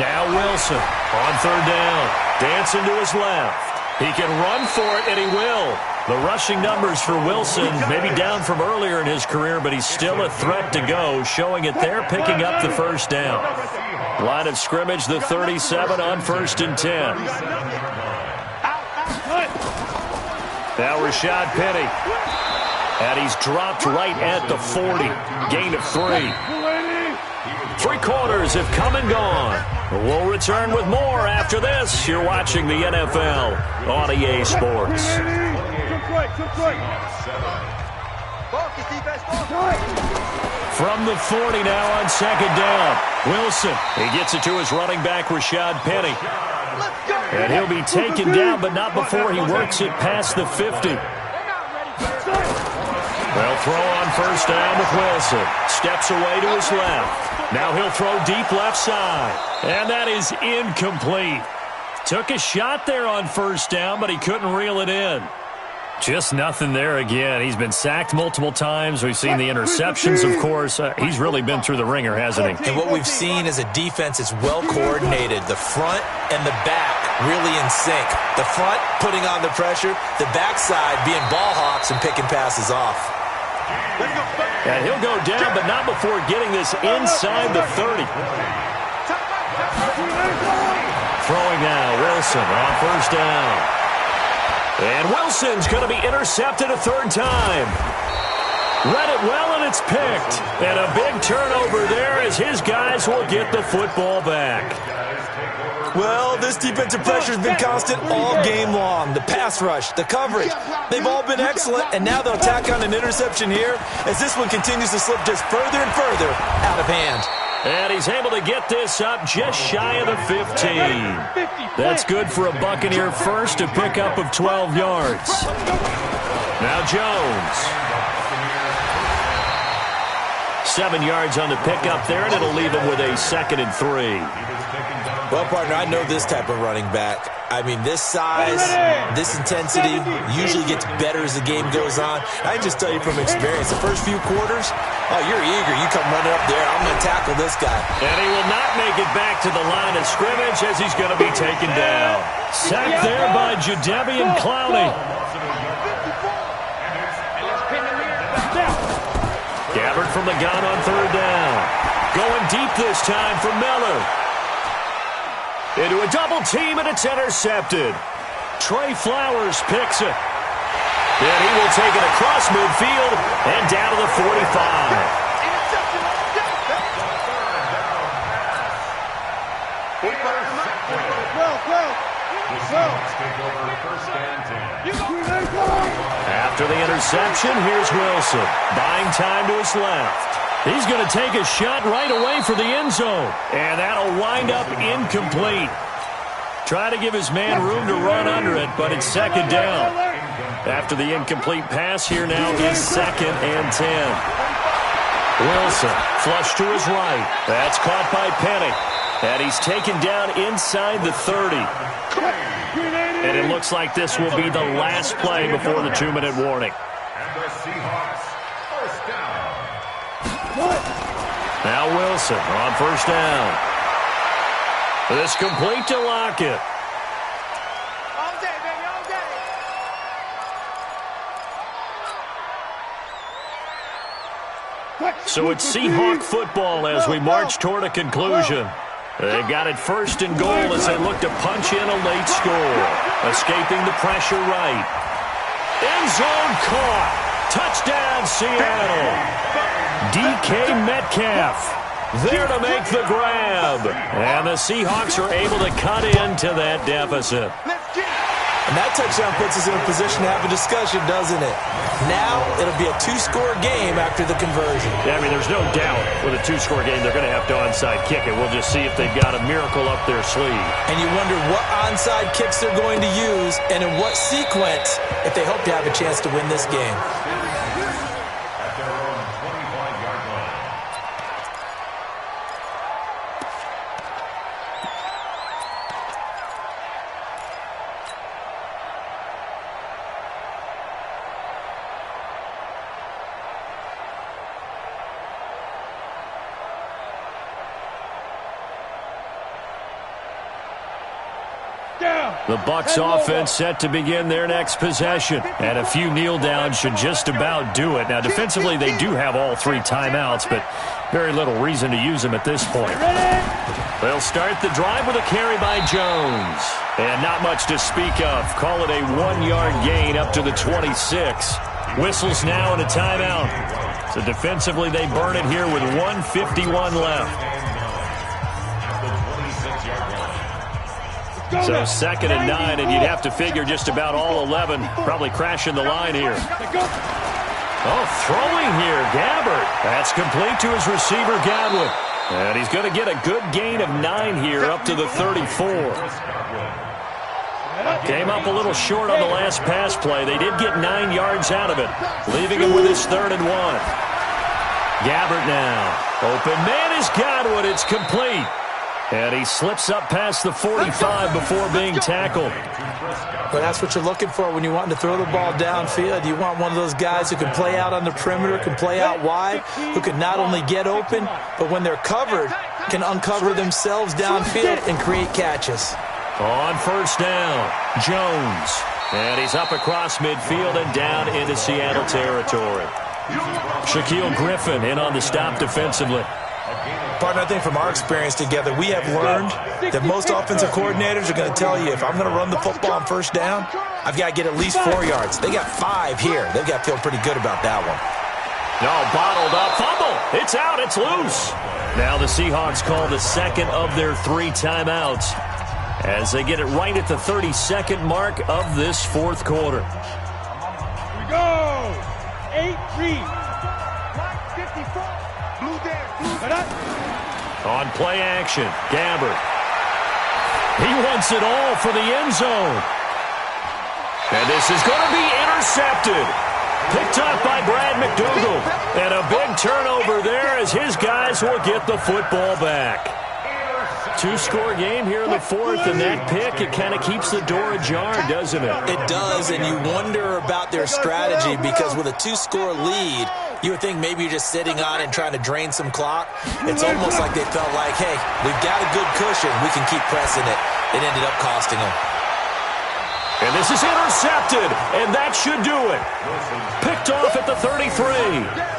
Now Wilson on third down. Dancing to his left. He can run for it, and he will. The rushing numbers for Wilson maybe down from earlier in his career, but he's still a threat to go, showing it there, picking up the first down. Line of scrimmage, the 37 on 1st and 10. Now Rashad Penny. And he's dropped right at the 40. Gain of 3. 3 quarters have come and gone. We'll return with more after this. You're watching the NFL on EA Sports. From the 40 now on second down. Wilson, he gets it to his running back, Rashad Penny. And he'll be taken down, but not before he works it past the 50. They'll throw on first down with Wilson. Steps away to his left. Now he'll throw deep left side. And that is incomplete. Took a shot there on first down, but he couldn't reel it in. Just nothing there again. He's been sacked multiple times. We've seen the interceptions, of course. He's really been through the ringer, hasn't he? And what we've seen is a defense that's well coordinated. The front and the back really in sync. The front putting on the pressure, the backside being ball hawks and picking passes off. And he'll go down, but not before getting this inside the 30. Throwing now, Wilson on first down. And Wilson's going to be intercepted a third time. Read it well, and it's picked. And a big turnover there as his guys will get the football back. Well, this defensive pressure has been constant all game long. The pass rush, the coverage, they've all been excellent, and now they'll tack on an interception here as this one continues to slip just further and further out of hand. And he's able to get this up just shy of the 15. That's good for a Buccaneer first, a pickup of 12 yards. Now Jones. 7 yards on the pickup there, and it'll leave him with a 2nd and 3. Well, partner, I know this type of running back. I mean, this size, this intensity usually gets better as the game goes on. I can just tell you from experience, the first few quarters, oh, you're eager. You come running up there, I'm going to tackle this guy. And he will not make it back to the line of scrimmage as he's going to be taken down. Sacked there by Jadeveon Clowney. Gabbert from the gun on third down. Going deep this time for Miller. Into a double team, and it's intercepted. Trey Flowers picks it. And he will take it across midfield and down to the 45. After the interception, here's Wilson. Buying time to his left. He's going to take a shot right away for the end zone. And that'll wind up incomplete. Try to give his man room to run under it, but it's second down. After the incomplete pass, here now is 2nd and 10. Wilson, flush to his right. That's caught by Penny. And he's taken down inside the 30. And it looks like this will be the last play before the 2-minute warning. And the Seahawks, first down. Now Wilson on first down. This complete to Lockett. All day, baby, all day. So it's Seahawk football as we march toward a conclusion. They've got it 1st and goal as they look to punch in a late score. Escaping the pressure right. End zone caught. Touchdown, Seattle. DK Metcalf there to make the grab. And the Seahawks are able to cut into that deficit. And that touchdown puts us in a position to have a discussion, doesn't it? Now it'll be a 2-score game after the conversion. Yeah, I mean, there's no doubt with a 2-score game they're going to have to onside kick it. We'll just see if they've got a miracle up their sleeve. And you wonder what onside kicks they're going to use and in what sequence if they hope to have a chance to win this game. At their own 25-yard line. The Bucs offense set to begin their next possession. And a few kneel downs should just about do it. Now, defensively, they do have all 3 timeouts, but very little reason to use them at this point. They'll start the drive with a carry by Jones. And not much to speak of. Call it a 1-yard gain up to the 26. Whistles now and a timeout. So defensively, they burn it here with 1:51 left. So 2nd and 9, and you'd have to figure just about all 11 probably crashing the line here. Oh, throwing here, Gabbert. That's complete to his receiver, Godwin. And he's going to get a good gain of 9 here up to the 34. Came up a little short on the last pass play. They did get 9 yards out of it, leaving him with his 3rd and 1. Gabbert now. Open man is Godwin. It's complete. And he slips up past the 45 before being tackled. Well, that's what you're looking for when you're wanting to throw the ball downfield. You want one of those guys who can play out on the perimeter, can play out wide, who can not only get open, but when they're covered, can uncover themselves downfield and create catches. On 1st down, Jones. And he's up across midfield and down into Seattle territory. Shaquille Griffin in on the stop defensively. Partner, I think from our experience together, we have learned that most offensive coordinators are going to tell you, if I'm going to run the football on 1st down, I've got to get at least 4 yards. They got 5 here. They've got to feel pretty good about that one. No, bottled up. Fumble. It's out. It's loose. Now the Seahawks call the 2nd of their 3 timeouts as they get it right at the 32nd mark of this 4th quarter. Here we go. 8-3. 54. Blue there. On play action, Gabbert. He wants it all for the end zone. And this is going to be intercepted. Picked up by Brad McDougal. And a big turnover there as his guys will get the football back. 2-score game here in the 4th, and that pick, it kind of keeps the door ajar, doesn't it? It does, and you wonder about their strategy because with a 2-score lead, you would think maybe you're just sitting on it and trying to drain some clock. It's almost like they felt like, hey, we've got a good cushion. We can keep pressing it. It ended up costing them. And this is intercepted, and that should do it. Picked off at the 33.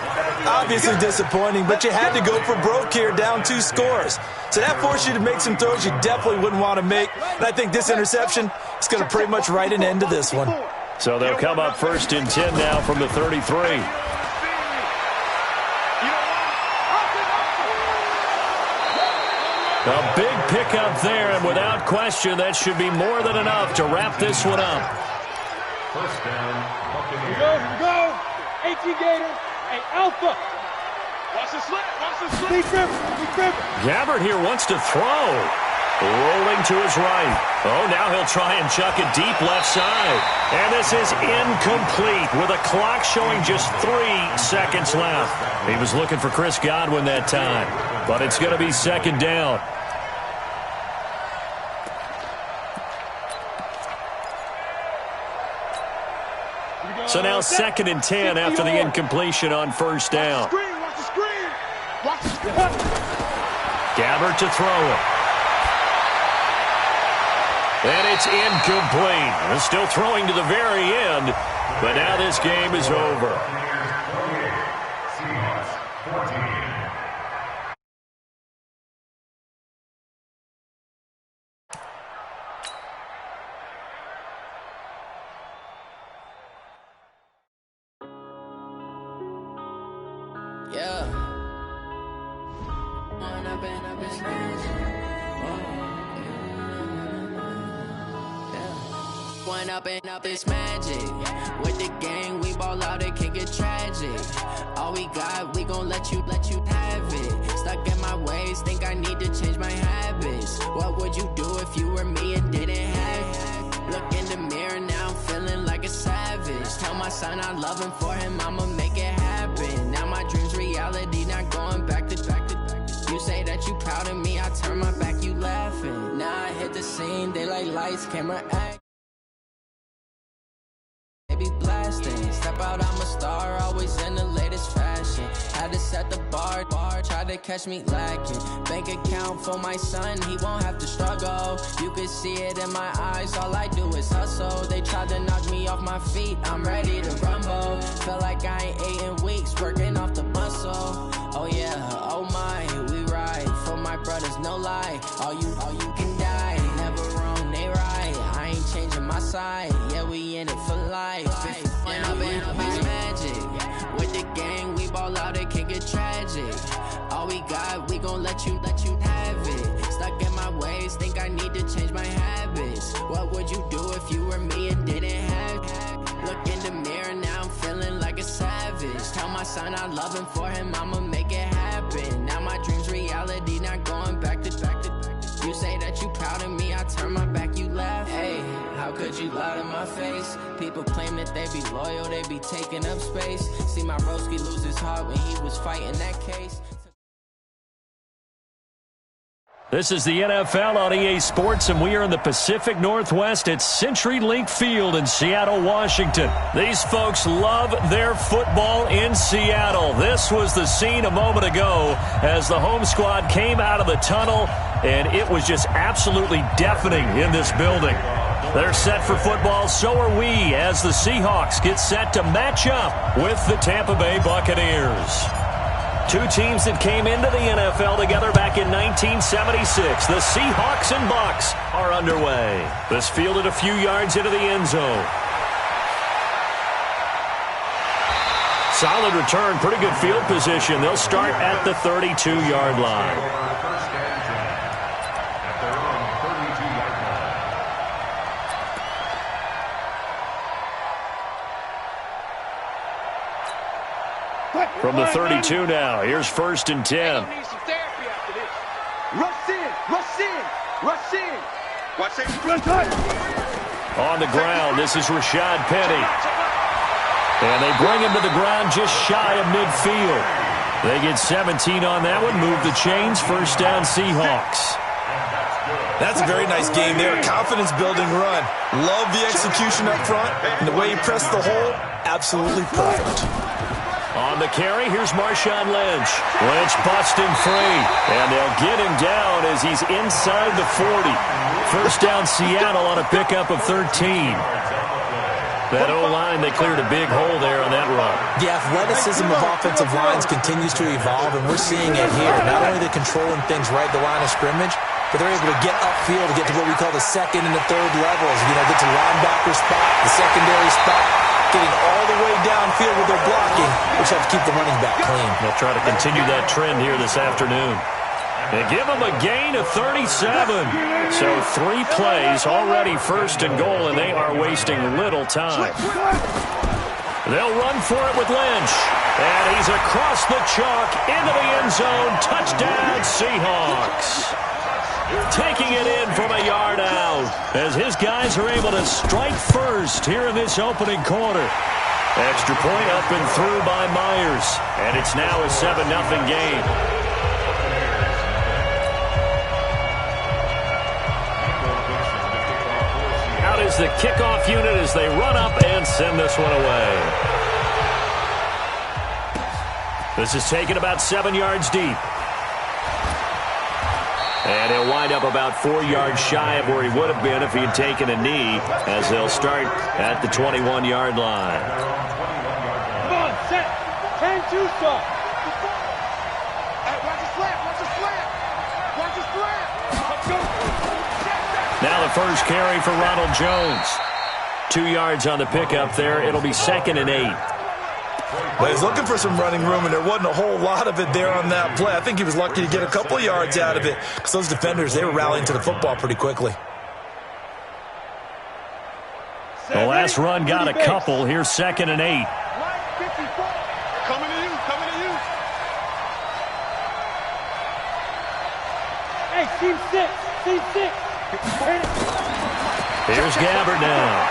Obviously disappointing, but you had to go for broke here, down 2 scores. So that forced you to make some throws you definitely wouldn't want to make. And I think this interception is going to pretty much write an end to this one. So they'll come up 1st and 10 now from the 33. A big pickup there, and without question, that should be more than enough to wrap this one up. 1st down. Here we go. 18 Gators. Hey, Alpha. Watch the slant. Watch the slant. Big Griffin. Gabbert here wants to throw. Rolling to his right. Oh, now he'll try and chuck it deep left side. And this is incomplete with a clock showing just 3 seconds left. He was looking for Chris Godwin that time, but it's going to be 2nd down. So now 2nd and 10 after the incompletion on 1st down. Watch the screen. Watch the screen. Gabbert to throw it. And it's incomplete. They're still throwing to the very end, but now this game is over. Yeah. One up and up is magic. With the gang, we ball out, it can get tragic. All we got, we gon' let you have it. Stuck in my ways, think I need to change my habits. What would you do if you were me and didn't have it? Look in the mirror, now I'm feeling like a savage. Tell my son I love him, for him I'ma make it happen. Now my dream's reality, not going back to. You say that you proud of me, I turn my back, you laughing. Now I hit the scene, they like lights, camera, act. Be blasting, step out, I'm a star, always in the latest fashion. Had to set the bar, try to catch me lacking. Bank account for my son, he won't have to struggle. You can see it in my eyes, all I do is hustle. They tried to knock me off my feet, I'm ready to rumble. Feel like I ain't ate in weeks, working off the muscle. Oh yeah, oh my, we ride for my brothers, no lie. All you can die, never wrong, they right. I ain't changing my side, yeah, we in it for life. When up and up is magic. With the gang, we ball out, it can get tragic. All we got, we gon' let you have it. Stuck in my ways, think I need to change my habits. What would you do if you were me and didn't have it? Look in the mirror, now I'm feeling like a savage. Tell my son I love him, for him I'ma make it happen. Now my dream's reality, not going back to. You say that you proud of me, I turn my back, you laugh. Hey, how could you lie to my face? People claim that they be loyal, they be taking up space. See my broski lose his heart when he was fighting that case. This is the NFL on EA Sports, and we are in the Pacific Northwest at CenturyLink Field in Seattle, Washington. These folks love their football in Seattle. This was the scene a moment ago as the home squad came out of the tunnel, and it was just absolutely deafening in this building. They're set for football, so are we, as the Seahawks get set to match up with the Tampa Bay Buccaneers. Two teams that came into the NFL together back in 1976. The Seahawks and Bucs are underway. This fielded a few yards into the end zone. Solid return, pretty good field position. They'll start at the 32-yard line. From the 32 now, here's 1st and 10. Rush in, rush in, rush in. Watch it. On the ground, this is Rashad Penny. And they bring him to the ground just shy of midfield. They get 17 on that one, move the chains, 1st down Seahawks. That's a very nice game there, confidence-building run. Love the execution up front, and the way he pressed the hole, absolutely perfect. On the carry, here's Marshawn Lynch. Lynch busting free, and they'll get him down as he's inside the 40. 1st down Seattle on a pickup of 13. That O-line, they cleared a big hole there on that run. The athleticism of offensive lines continues to evolve, and we're seeing it here. Not only are they controlling things right at the line of scrimmage, but they're able to get upfield to get to what we call the 2nd and the 3rd levels. You know, get to linebacker spot, the secondary spot, getting all the way downfield with their blocking, which helps keep the running back clean. They'll try to continue that trend here this afternoon. They give them a gain of 37. So 3 plays, already 1st and goal, and they are wasting little time. They'll run for it with Lynch. And he's across the chalk into the end zone. Touchdown, Seahawks. Taking it in from a yard out as his guys are able to strike first here in this opening quarter. Extra point up and through by Myers. And it's now a 7-0 game. Out is the kickoff unit as they run up and send this one away. This is taken about 7 yards deep. And he'll wind up about 4 yards shy of where he would have been if he had taken a knee, as they'll start at the 21-yard line. Come on, set. 10-2 stop. Hey, watch the slant, watch the slant. Watch the slant. Let's go. Now the first carry for Ronald Jones. 2 yards on the pickup there. It'll be 2nd and 8. Well, he's looking for some running room, and there wasn't a whole lot of it there on that play. I think he was lucky to get a couple of yards out of it because those defenders, they were rallying to the football pretty quickly. The last run got a couple. Here's 2nd and 8. Coming to you, coming to you. Hey, team 6, team 6. Here's Gabbert now.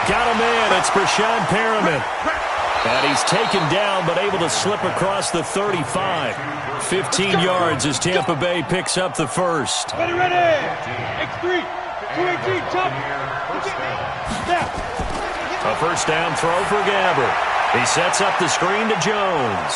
Got a man. It's Brashad Perriman. And he's taken down but able to slip across the 35. 15 yards as Tampa Bay picks up the first. Ready, ready. X3, 218, jump. Step. A 1st down throw for Gabbert. He sets up the screen to Jones.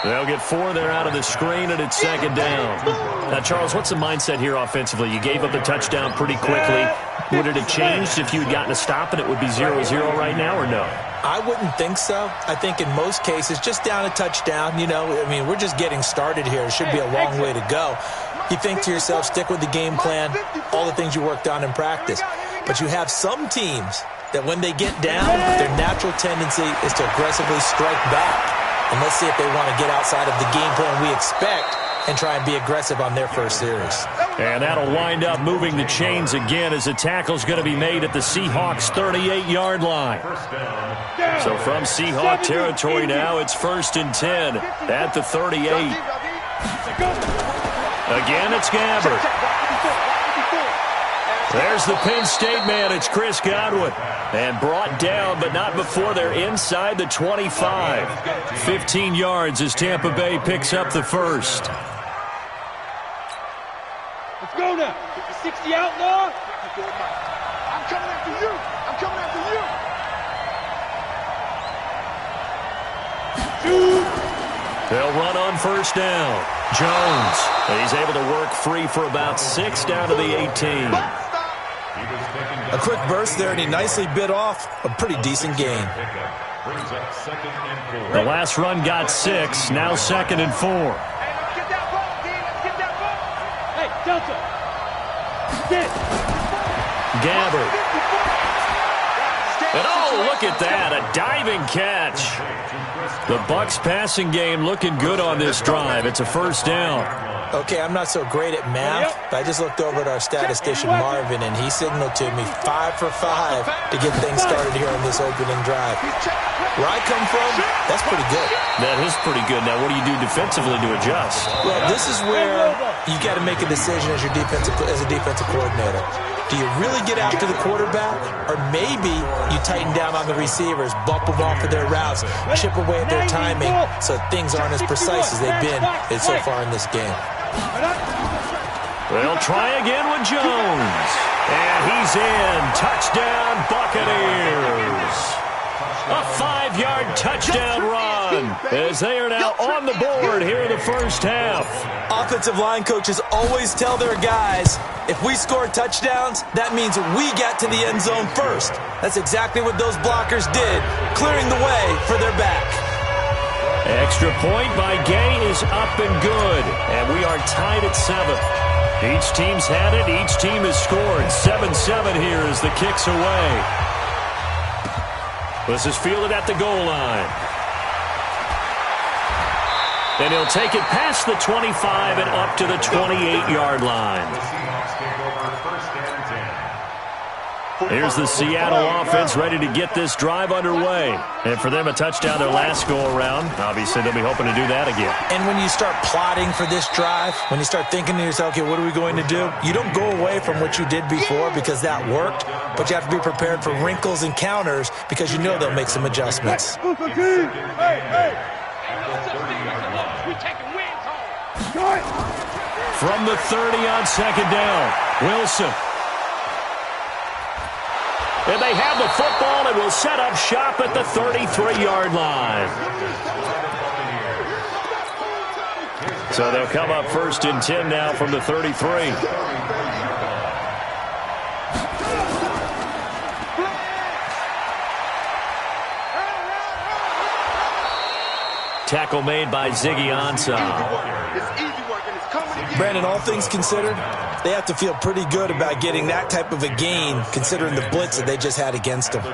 They'll get 4 there out of the screen, and it's 2nd down. Now, Charles, what's the mindset here offensively? You gave up the touchdown pretty quickly. Would it have changed if you had gotten a stop and it would be 0-0 right now, or no? I wouldn't think so. I think in most cases, just down a touchdown, you know, I mean, we're just getting started here. It should be a long way to go. You think to yourself, stick with the game plan, all the things you worked on in practice. But you have some teams that when they get down, their natural tendency is to aggressively strike back. And let's see if they want to get outside of the game plan we expect and try and be aggressive on their first series. And that'll wind up moving the chains again as the tackle's going to be made at the Seahawks' 38-yard line. So from Seahawk territory now, it's 1st and 10 at the 38. Again, it's Gabbert. There's the Penn State man. It's Chris Godwin. And brought down, but not before they're inside the 25. 15 yards as Tampa Bay picks up the first. Let's go now. 60 outlaw. I'm coming after you. I'm coming after you. They'll run on first down. Jones. He's able to work free for about 6 down to the 18. A quick burst there, and he nicely bit off a pretty decent gain. The last run got 6. Now 2nd and 4. Hey, let's get that ball, D. Let's get that ball. Hey, Delta. Get. Gabbard. And oh, look at that. A diving catch. The Bucs passing game looking good on this drive. It's a first down. Okay, I'm not so great at math, but I just looked over at our statistician, Marvin, and he signaled to me 5 for 5 to get things started here on this opening drive. Where I come from, that's pretty good. That is pretty good. Now, what do you do defensively to adjust? Well, this is where you got to make a decision as a defensive coordinator. Do you really get after the quarterback, or maybe you tighten down on the receivers, bump them off of their routes, chip away at their timing so things aren't as precise as they've been so far in this game? They'll try again with Jones. And he's in. Touchdown, Buccaneers. A 5-yard touchdown run as they are now on the board here in the first half. Offensive line coaches always tell their guys, if we score touchdowns, that means we get to the end zone first. That's exactly what those blockers did, clearing the way for their back. Extra point by Gay is up and good, and we are tied at 7. Each team's had it. Each team has scored. 7-7 here as the kick's away. This is fielded at the goal line. And he'll take it past the 25 and up to the 28-yard line. Here's the Seattle offense ready to get this drive underway. And for them, a touchdown their last go-around. Obviously, they'll be hoping to do that again. And when you start plotting for this drive, when you start thinking to yourself, okay, what are we going to do? You don't go away from what you did before because that worked, but you have to be prepared for wrinkles and counters because you know they'll make some adjustments. Hey, hey. From the 30 on second down, Wilson. And they have the football and will set up shop at the 33-yard line. So they'll come up 1st and 10 now from the 33. Tackle made by Ziggy Ansah. Brandon, all things considered, they have to feel pretty good about getting that type of a gain considering the blitz that they just had against them.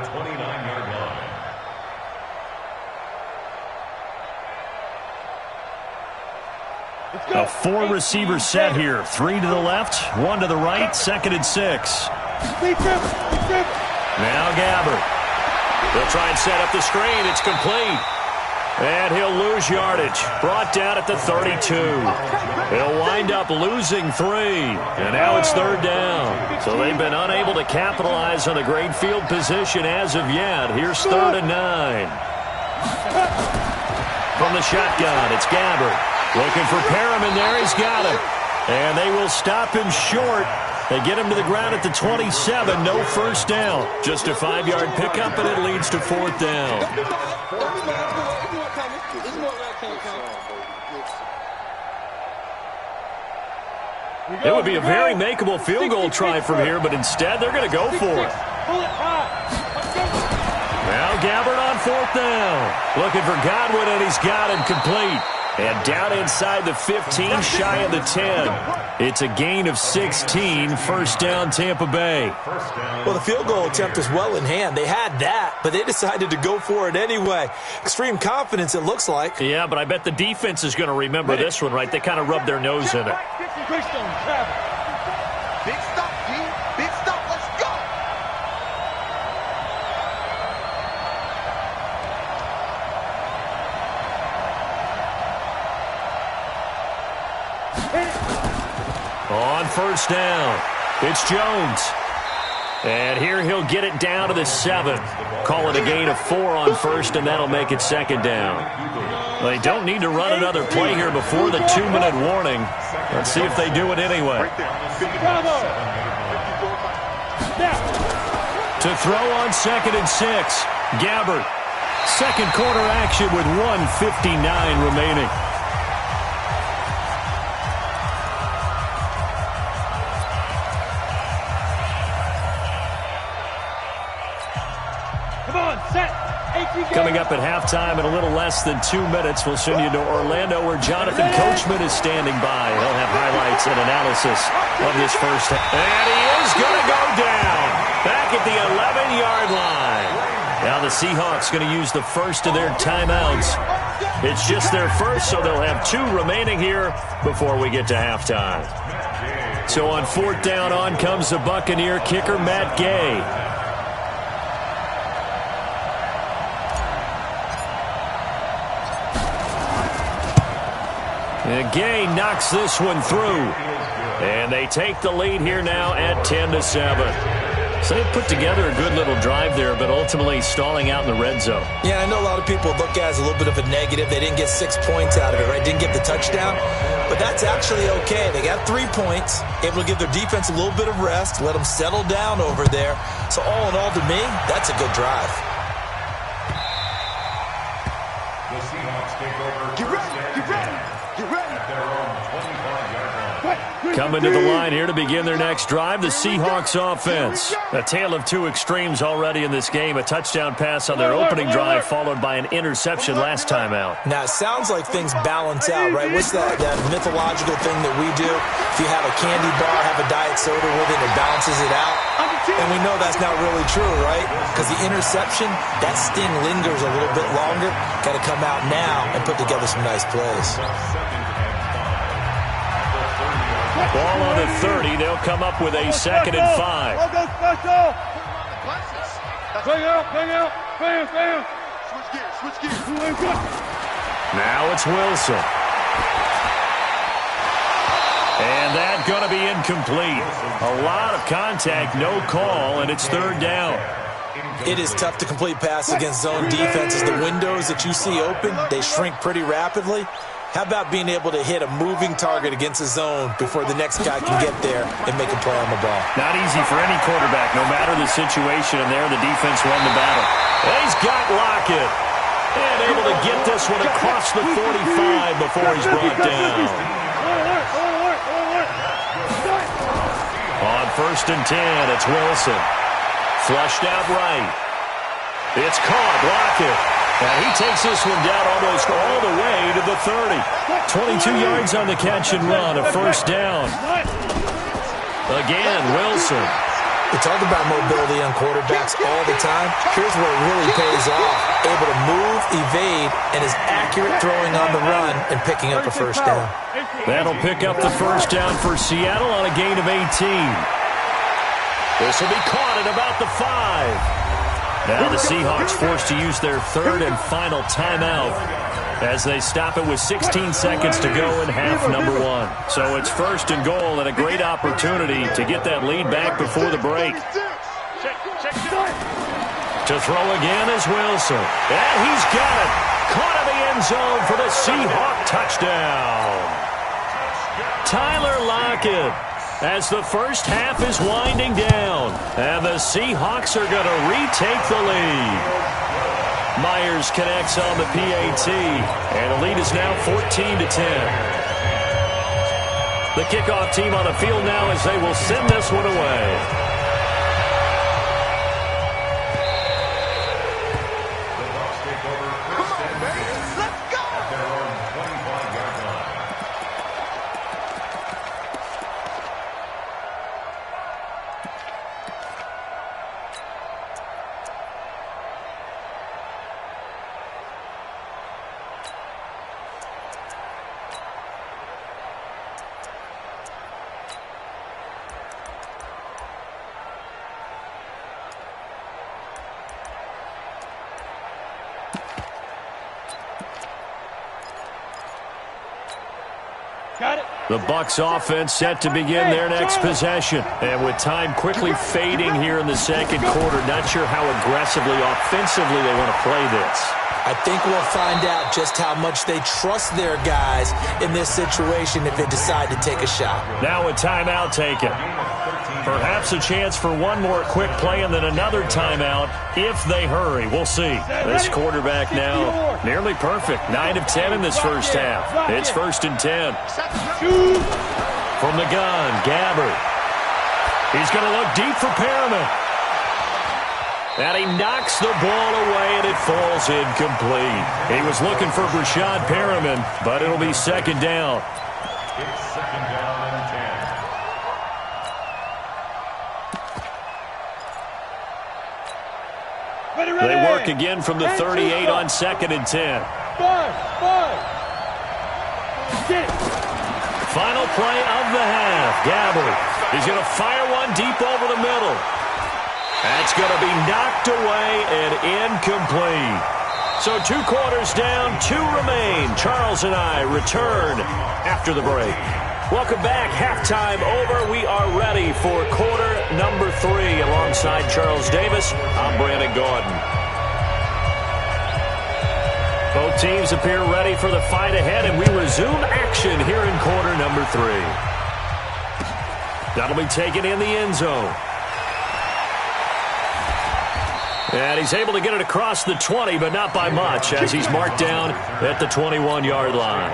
A 4-receiver set here. 3 to the left, 1 to the right, 2nd and 6. Now Gabbard. They'll try and set up the screen. It's complete. And he'll lose yardage. Brought down at the 32. He'll wind up losing 3. And now it's 3rd down. So they've been unable to capitalize on the great field position as of yet. Here's 3rd and 9. From the shotgun, it's Gabbard. Looking for Perriman there. He's got him. And they will stop him short. They get him to the ground at the 27. No first down. Just a 5-yard pickup, and it leads to 4th down. It would be a very makeable field goal try from here, but instead they're going to go for it. Now Gabbard on 4th down. Looking for Godwin, and he's got him complete. And down inside the 15, shy of the 10. It's a gain of 16, 1st down Tampa Bay. Well, the field goal attempt was well in hand. They had that, but they decided to go for it anyway. Extreme confidence, it looks like. Yeah, but I bet the defense is going to remember this one, right? They kind of rubbed their nose in it. Big stop, G. Big stop. Let's go. On 1st down, it's Jones. And here he'll get it down to the 7. Call it a gain of 4 on first, and that'll make it second down. They don't need to run another play here before the 2-minute warning. Let's see if they do it anyway. To throw on 2nd and 6. Gabbert. Second quarter action with 1:59 remaining. Coming up at halftime in a little less than 2 minutes, we'll send you to Orlando where Jonathan Coachman is standing by. He'll have highlights and analysis of this first half. And he is going to go down back at the 11-yard line. Now the Seahawks going to use the first of their timeouts. It's just their first, so they'll have 2 remaining here before we get to halftime. So on 4th down, on comes the Buccaneer kicker, Matt Gay. And Gay knocks this one through. And they take the lead here now at 10-7. So they put together a good little drive there, but ultimately stalling out in the red zone. Yeah, I know a lot of people look at it as a little bit of a negative. They didn't get 6 points out of it, right? Didn't get the touchdown. But that's actually okay. They got 3 points, able to give their defense a little bit of rest, let them settle down over there. So all in all, to me, that's a good drive. The Seahawks take over. Get ready, get ready, get ready. At their own 25-yard line. Coming to the line here to begin their next drive, the Seahawks offense. A tale of 2 extremes already in this game. A touchdown pass on their opening drive, followed by an interception last time out. Now, it sounds like things balance out, right? What's that mythological thing that we do? If you have a candy bar, have a diet soda with it, it balances it out. And we know that's not really true, right? Because the interception, that sting lingers a little bit longer. Got to come out now and put together some nice plays. Ball on the 30. They'll come up with a 2nd and 5. Switch gears. Now it's Wilson. And that's going to be incomplete. A lot of contact, no call, and it's 3rd down. It is tough to complete pass against zone defenses. The windows that you see open, they shrink pretty rapidly. How about being able to hit a moving target against a zone before the next guy can get there and make a play on the ball? Not easy for any quarterback, no matter the situation, and there the defense won the battle. And he's got Lockett. And able to get this one across the 45 before he's brought down. On 1st and 10, it's Wilson. Flushed out right. It's caught, Lockett. And he takes this one down almost all the way to the 30. 22 yards on the catch and run, a 1st down. Again, Wilson. We talk about mobility on quarterbacks all the time. Here's where it really pays off. Able to move, evade, and is accurate throwing on the run and picking up a 1st down. That'll pick up the 1st down for Seattle on a gain of 18. This will be caught at about the 5. Now the Seahawks forced to use their 3rd and final timeout as they stop it with 16 seconds to go in half number 1. So it's 1st and goal and a great opportunity to get that lead back before the break. To throw again is Wilson. And he's got it. Caught in the end zone for the Seahawk touchdown. Tyler Lockett. As the first half is winding down, and the Seahawks are going to retake the lead. Myers connects on the PAT, and the lead is now 14-10. The kickoff team on the field now as they will send this one away. The Bucs offense set to begin their next possession. And with time quickly fading here in the second quarter, not sure how aggressively, offensively they want to play this. I think we'll find out just how much they trust their guys in this situation if they decide to take a shot. Now a timeout taken. Perhaps a chance for one more quick play and then another timeout if they hurry. We'll see. This quarterback now nearly perfect. 9 of 10 in this first half. It's 1st and 10. From the gun, Gabbert. He's going to look deep for Perriman. And he knocks the ball away, and it falls incomplete. He was looking for Brashad Perriman, but it'll be 2nd down. It's 2nd down and 10. They work again from the 38 on 2nd and 10. Final play of the half. Gabbert. He's going to fire one deep over the middle. That's going to be knocked away and incomplete. So 2 quarters down, 2 remain. Charles and I return after the break. Welcome back. Halftime over. We are ready for quarter number 3. Alongside Charles Davis, I'm Brandon Gordon. Both teams appear ready for the fight ahead, and we resume action here in quarter number 3. That'll be taken in the end zone. And he's able to get it across the 20, but not by much, as he's marked down at the 21-yard line.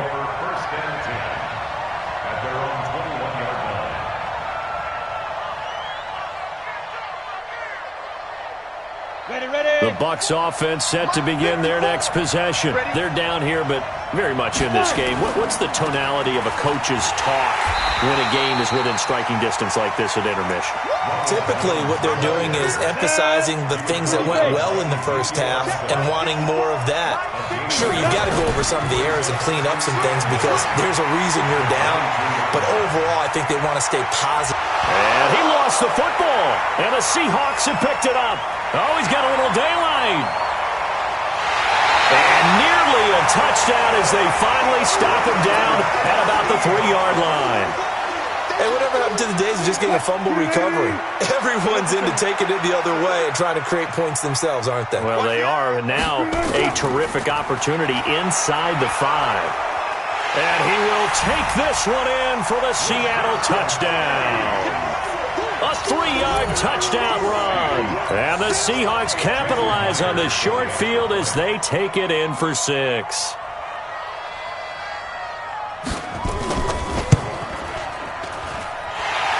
The Bucs offense set to begin their next possession. They're down here, but very much in this game. What's the tonality of a coach's talk when a game is within striking distance like this at intermission? Typically, what they're doing is emphasizing the things that went well in the first half and wanting more of that. Sure, you've got to go over some of the errors and clean up some things because there's a reason you're down. But overall, I think they want to stay positive. And he lost the football, and the Seahawks have picked it up. Oh, he's got a little daylight. And nearly a touchdown as they finally stop him down at about the 3-yard line. Hey, whatever happened to the days of just getting a fumble recovery? Everyone's into taking it the other way and trying to create points themselves, aren't they? Well, they are, and now a terrific opportunity inside the 5. And he will take this one in for the Seattle touchdown. A 3-yard touchdown run. And the Seahawks capitalize on the short field as they take it in for 6.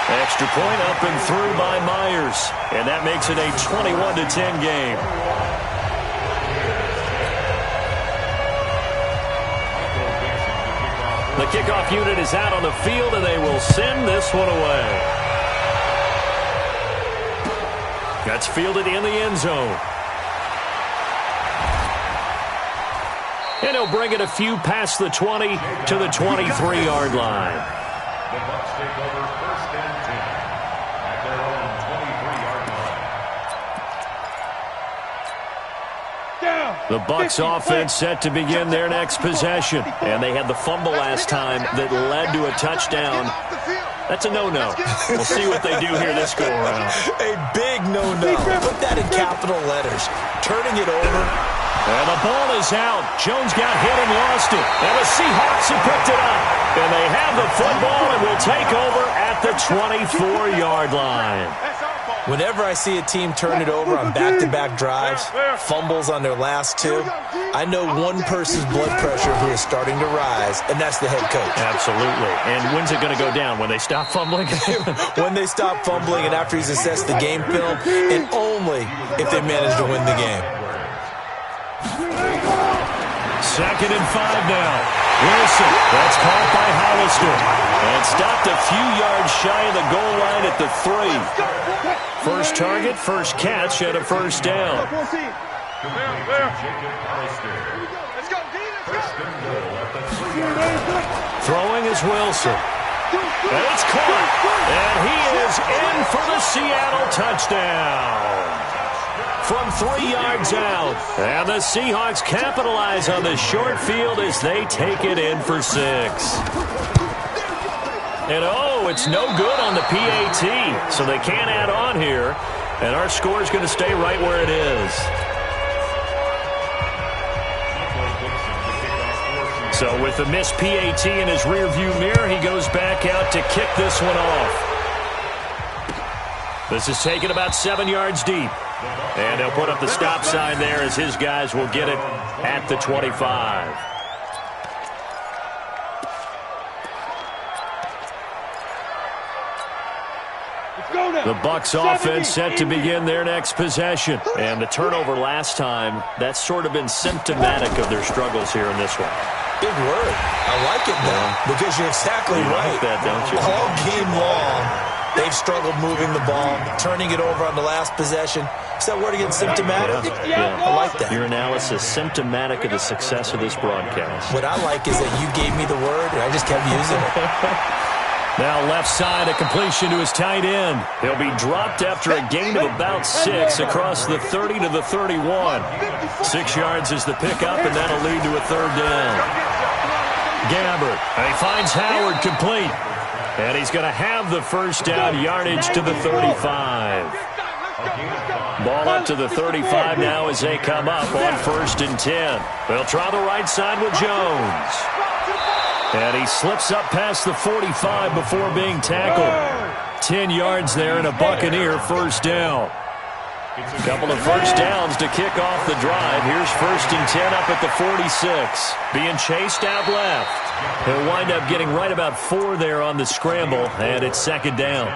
Extra point up and through by Myers. And that makes it a 21-10 game. The kickoff unit is out on the field, and they will send this one away. That's fielded in the end zone. And he'll bring it a few past the 20 to the 23-yard line. The Bucs take over 1st and 10 at their own 23-yard line. The Bucs offense set to begin their next possession. And they had the fumble last time that led to a touchdown. That's a no-no. We'll see what they do here this go-around. A big no-no. Put that in capital letters. Turning it over. And the ball is out. Jones got hit and lost it. And the Seahawks have picked it up. And they have the football and will take over at the 24-yard line. Whenever I see a team turn it over on back-to-back drives, fumbles on their last 2, I know one person's blood pressure who is starting to rise, and that's the head coach. Absolutely. And when's it going to go down? When they stop fumbling? When they stop fumbling and after he's assessed the game film, and only if they manage to win the game. 2nd and 5 now. Wilson, that's caught by Hollister. And stopped a few yards shy of the goal line at the 3. First target, first catch, and a 1st down. Throwing is Wilson. And it's caught. And he is in for the Seattle touchdown. From 3 yards out. And the Seahawks capitalize on the short field as they take it in for 6. And oh, it's no good on the PAT, so they can't add on here. And our score is going to stay right where it is. So with the missed PAT in his rearview mirror, he goes back out to kick this one off. This is taken about 7 yards deep. And he'll put up the stop sign there as his guys will get it at the 25. The Bucs offense set to begin their next possession. And the turnover last time, that's sort of been symptomatic of their struggles here in this one. Big word. I like it, though, because you're exactly right. Like that, don't you? All game long, they've struggled moving the ball, turning it over on the last possession. Is that word again, symptomatic? Yeah. I like that. Your analysis, symptomatic of the success of this broadcast. What I like is that you gave me the word, and I just kept using it. Now left side, a completion to his tight end. He'll be dropped after a gain of about 6 across the 30 to the 31. 6 yards is the pickup, and that'll lead to a third down. Gabbert, and he finds Howard complete. And he's going to have the first down yardage to the 35. Ball up to the 35 now as they come up on 1st and 10. They'll try the right side with Jones. And he slips up past the 45 before being tackled. 10 yards there and a Buccaneer first down. A couple of first downs to kick off the drive. Here's 1st and 10 up at the 46. Being chased out left. He'll wind up getting right about 4 there on the scramble, and it's 2nd down.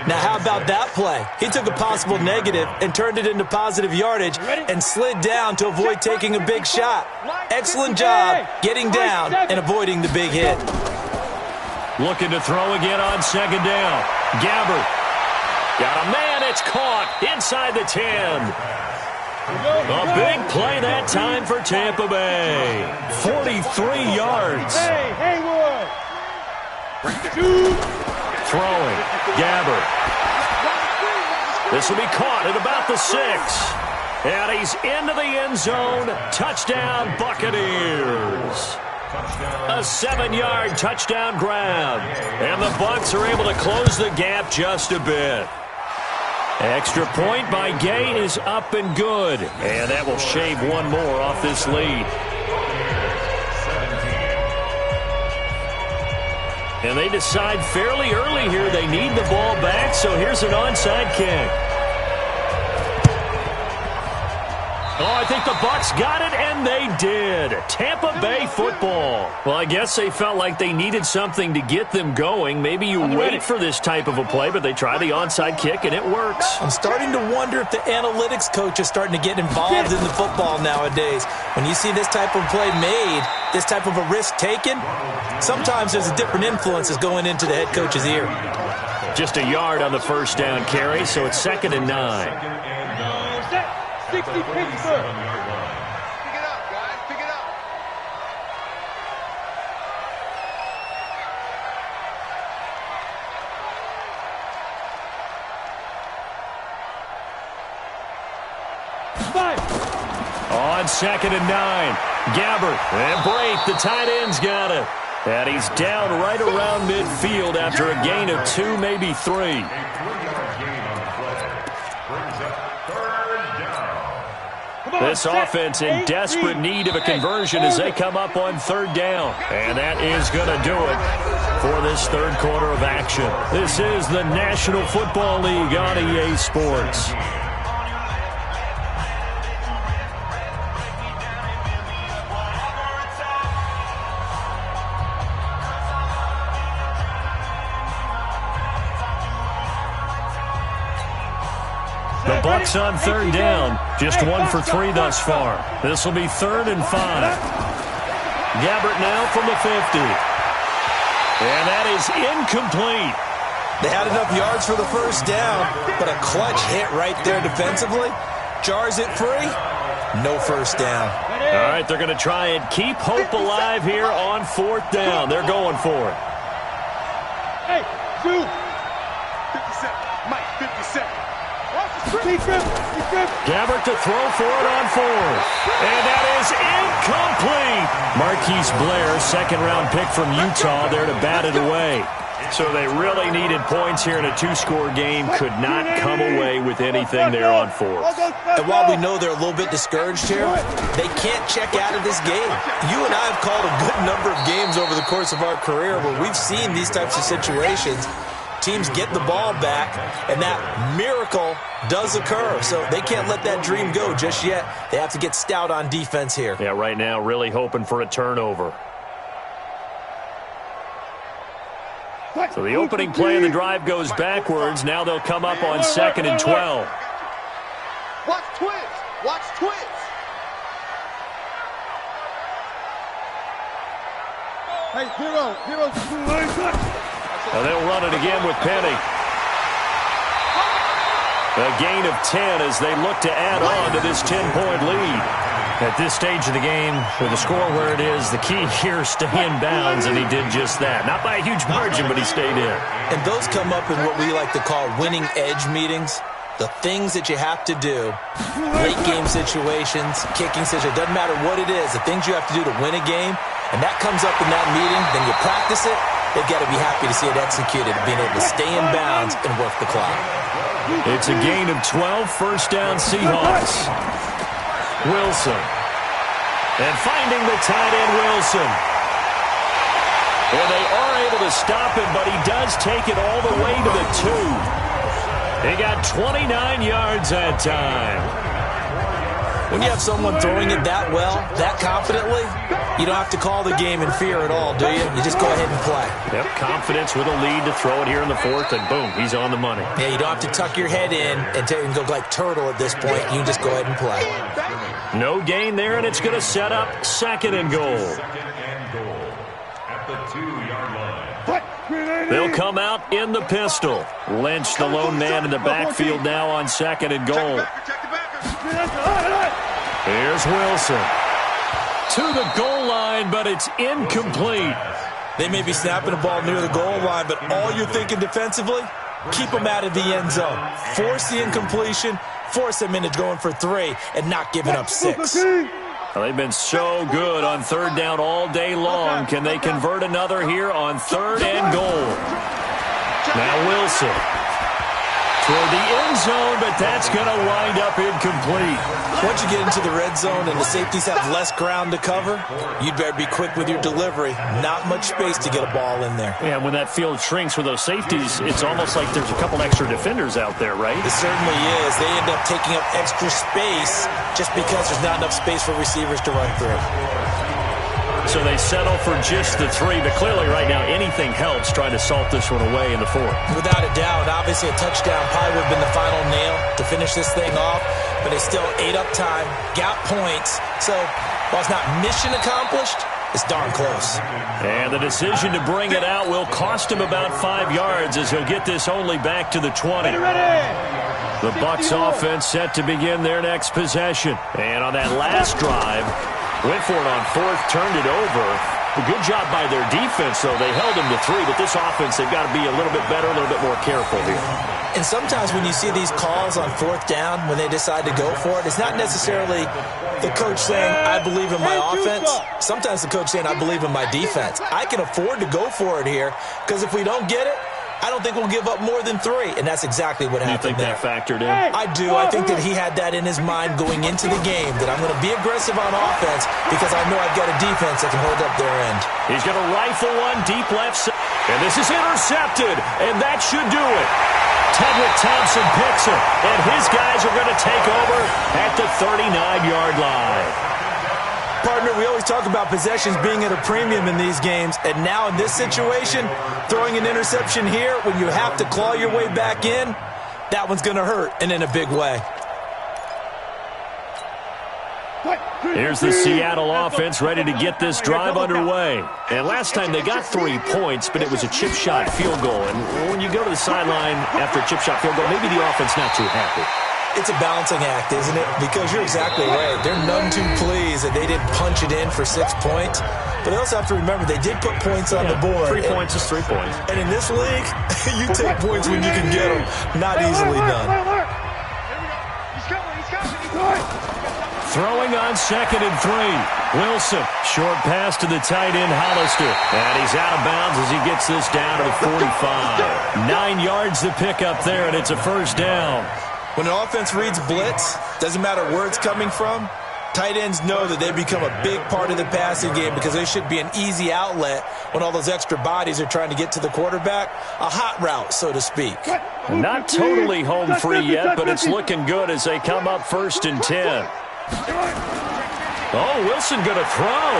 Now, how about that play? He took a possible negative and turned it into positive yardage and slid down to avoid taking a big shot. Excellent job getting down and avoiding the big hit. Looking to throw again on 2nd down. Gabbert. Got a man, it's caught inside the 10. A big play that time for Tampa Bay. 43 yards. Throwing. Gabbert. This will be caught at about the 6. And he's into the end zone. Touchdown, Buccaneers. A 7-yard touchdown grab. And the Bucs are able to close the gap just a bit. Extra point by Gay is up and good. And that will shave one more off this lead. And they decide fairly early here they need the ball back, so here's an onside kick. Oh, I think the Bucs got it, and they did. Tampa Bay football. Well, I guess they felt like they needed something to get them going. Maybe you wait for this type of a play, but they try the onside kick, and it works. I'm starting to wonder if the analytics coach is starting to get involved in the football nowadays. When you see this type of play made, this type of a risk taken, sometimes there's a different influences going into the head coach's ear. Just a yard on the first down carry, so it's 2nd and 9. 60 Pittsburgh. Pick it up, guys. Pick it up. On 2nd and 9. Gabbert and Brate, the tight end's got it. And he's down right around midfield after a gain of 2, maybe 3. This offense in desperate need of a conversion as they come up on 3rd down. And that is going to do it for this 3rd quarter of action. This is the National Football League on EA Sports. The Bucs on 3rd down. Just 1 for 3 thus far. This will be 3rd and 5. Gabbert now from the 50. And that is incomplete. They had enough yards for the first down, but a clutch hit right there defensively. Jars it free. No first down. All right, they're going to try and keep hope alive here on 4th down. They're going for it. Hey, shoot. 57. Mike, 57. Gabbert to throw for it on 4th. And that is incomplete. Marquise Blair, 2nd-round pick from Utah, there to bat it away. So they really needed points here in a two-score game. Could not come away with anything there on fourth. And while we know they're a little bit discouraged here, they can't check out of this game. You and I have called a good number of games over the course of our career where we've seen these types of situations. Teams get the ball back, and that miracle does occur. So they can't let that dream go just yet. They have to get stout on defense here. Yeah, right now really hoping for a turnover. So the opening play of the drive goes backwards. Now they'll come up on 2nd and 12. Watch twins. Watch twins. Hey, hero. Now they'll run it again with Penny. A gain of 10 as they look to add on to this 10-point lead. At this stage of the game, with the score where it is, the key here is stay in bounds, and he did just that. Not by a huge margin, but he stayed in. And those come up in what we like to call winning edge meetings. The things that you have to do, late game situations, kicking situations, doesn't matter what it is, the things you have to do to win a game, and that comes up in that meeting, then you practice it, they've got to be happy to see it executed, being able to stay in bounds and work the clock. It's a gain of 12, first down Seahawks. Wilson. And finding the tight end, Wilson. And they are able to stop him, but he does take it all the way to the 2. He got 29 yards that time. When you have someone throwing it that well, that confidently, you don't have to call the game in fear at all, do you? You just go ahead and play. Yep, confidence with a lead to throw it here in the 4th, and boom, he's on the money. Yeah, you don't have to tuck your head in and go like turtle at this point. You just go ahead and play. No gain there, and it's going to set up 2nd and goal. At the 2-yard line. They'll come out in the pistol. Lynch, the lone man in the backfield now on 2nd and goal. Here's Wilson. To the goal line, but it's incomplete. They may be snapping the ball near the goal line, but all you're thinking defensively, keep them out of the end zone. Force the incompletion, force them into going for 3 and not giving up 6. Well, they've been so good on 3rd down all day long. Can they convert another here on 3rd and goal? Now Wilson. Toward the end zone, but that's going to wind up incomplete. Once you get into the red zone and the safeties have less ground to cover, you'd better be quick with your delivery. Not much space to get a ball in there. Yeah, when that field shrinks with those safeties, it's almost like there's a couple extra defenders out there, right? It certainly is. They end up taking up extra space just because there's not enough space for receivers to run through. So they settle for just the 3, but clearly right now anything helps trying to salt this one away in the 4th. Without a doubt, obviously a touchdown probably would have been the final nail to finish this thing off, but they still ate up time, got points. So while it's not mission accomplished, it's darn close. And the decision to bring it out will cost him about 5 yards as he'll get this only back to the 20. The Bucs offense set to begin their next possession. And on that last drive, went for it on 4th, turned it over. A good job by their defense, though. They held him to 3, but this offense, they've got to be a little bit better, a little bit more careful here. And sometimes when you see these calls on 4th down, when they decide to go for it, it's not necessarily the coach saying, I believe in my offense. Sometimes the coach saying, I believe in my defense. I can afford to go for it here, because if we don't get it, I don't think we'll give up more than 3, and that's exactly what happened there. You think that factored in? I do. I think that he had that in his mind going into the game, that I'm going to be aggressive on offense because I know I've got a defense that can hold up their end. He's going to rifle one deep left side, and this is intercepted, and that should do it. Tedrick Thompson picks it, and his guys are going to take over at the 39-yard line. Partner, we always talk about possessions being at a premium in these games, and now in this situation, throwing an interception here when you have to claw your way back in, that one's going to hurt, and in a big way. Here's the Seattle offense ready to get this drive underway. And last time they got 3 points, but it was a chip shot field goal. And when you go to the sideline after a chip shot field goal, maybe the offense not too happy. It's a balancing act, isn't it? Because you're exactly right. They're none too pleased that they didn't punch it in for 6 points. But they also have to remember they did put points on the board. 3 points is 3 points. And in this league, you take points when you can get them. Not easily done. He's coming. Throwing on 2nd and 3. Wilson, short pass to the tight end, Hollister. And he's out of bounds as he gets this down to the 45. 9 yards to pick up there, and it's a first down. When an offense reads blitz, doesn't matter where it's coming from, tight ends know that they become a big part of the passing game because they should be an easy outlet when all those extra bodies are trying to get to the quarterback. A hot route, so to speak. Not totally home free yet, but it's looking good as they come up 1st and 10. Oh, Wilson going to throw.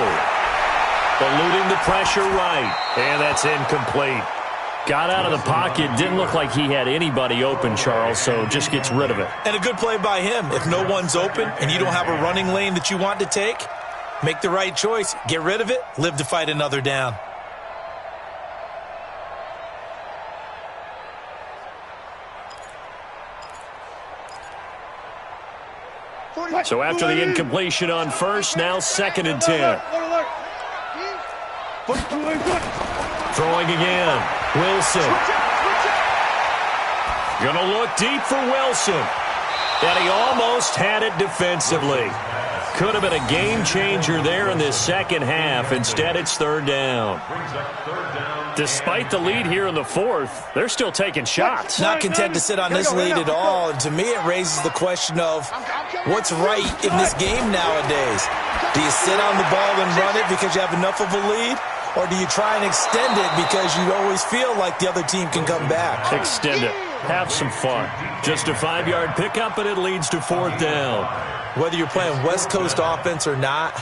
Eluding the pressure right. And that's incomplete. Got out of the pocket. Didn't look like he had anybody open, Charles, so just gets rid of it. And a good play by him. If no one's open and you don't have a running lane that you want to take, make the right choice. Get rid of it. Live to fight another down. So after the incompletion on 1st, now 2nd and 10. Throwing again. Wilson. Gonna look deep for Wilson. And he almost had it defensively. Could have been a game changer there in this second half. Instead, it's 3rd down. Despite the lead here in the 4th, they're still taking shots. Not content to sit on this lead at all. And to me, it raises the question of what's right in this game nowadays. Do you sit on the ball and run it because you have enough of a lead? Or do you try and extend it because you always feel like the other team can come back? Extend it. Have some fun. Just a 5-yard pickup, and it leads to 4th down. Whether you're playing West Coast offense or not,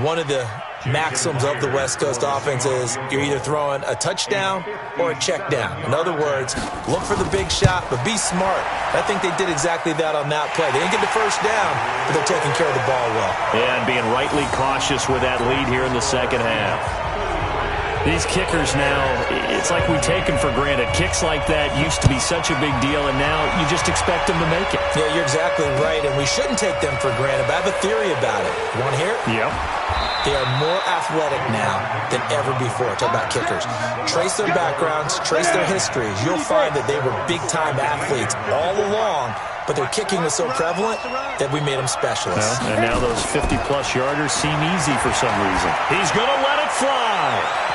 one of the maxims of the West Coast offense is you're either throwing a touchdown or a check down. In other words, look for the big shot, but be smart. I think they did exactly that on that play. They didn't get the first down, but they're taking care of the ball well. And being rightly cautious with that lead here in the second half. These kickers now, it's like we take them for granted. Kicks like that used to be such a big deal, and now you just expect them to make it. Yeah, you're exactly right, and we shouldn't take them for granted, but I have a theory about it. You want to hear it? Yep. They are more athletic now than ever before. Talk about kickers. Trace their backgrounds, trace their histories. You'll find that they were big-time athletes all along, but their kicking was so prevalent that we made them specialists. Well, and now those 50-plus yarders seem easy for some reason. He's going to let it fly.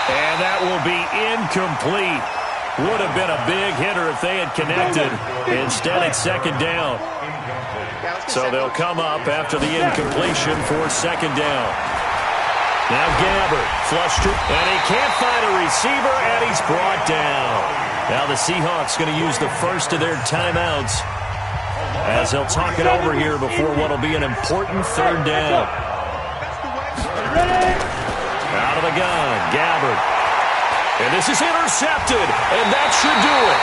And that will be incomplete. Would have been a big hitter if they had connected. Instead, it's 2nd down. So they'll come up after the incompletion for 2nd down. Now Gabbert, flushed it, and he can't find a receiver, and he's brought down. Now the Seahawks going to use the first of their timeouts as they'll talk it over here before what will be an important 3rd down. Out of the gun, Gabbert. And this is intercepted, and that should do it.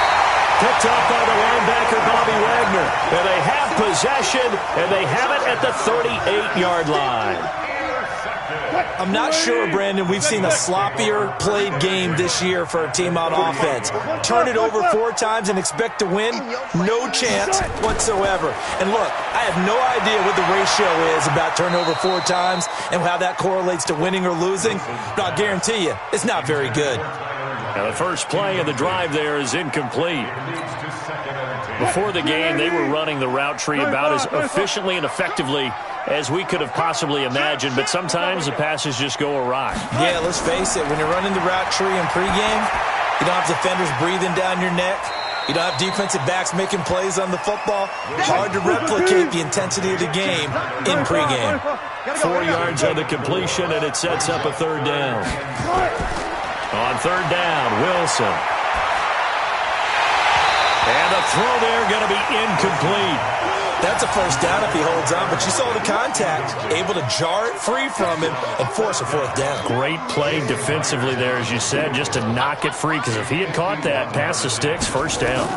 Picked up by the linebacker, Bobby Wagner. And they have possession, and they have it at the 38-yard line. I'm not sure, Brandon, we've seen a sloppier played game this year for a team on offense. Turn it over 4 times and expect to win? No chance whatsoever. And look, I have no idea what the ratio is about turnover 4 times and how that correlates to winning or losing, but I'll guarantee you, it's not very good. Now the first play of the drive there is incomplete. Before the game, they were running the route tree about as efficiently and effectively as we could have possibly imagined, but sometimes the passes just go awry. Yeah, let's face it, when you're running the route tree in pregame, you don't have defenders breathing down your neck. You don't have defensive backs making plays on the football. Hard to replicate the intensity of the game in pregame. 4 yards on the completion, and it sets up a 3rd down. On 3rd down, Wilson. And the throw there going to be incomplete. That's a first down if he holds on, but you saw the contact, able to jar it free from him and force a 4th down. Great play defensively there, as you said, just to knock it free, because if he had caught that, past the sticks, 1st down.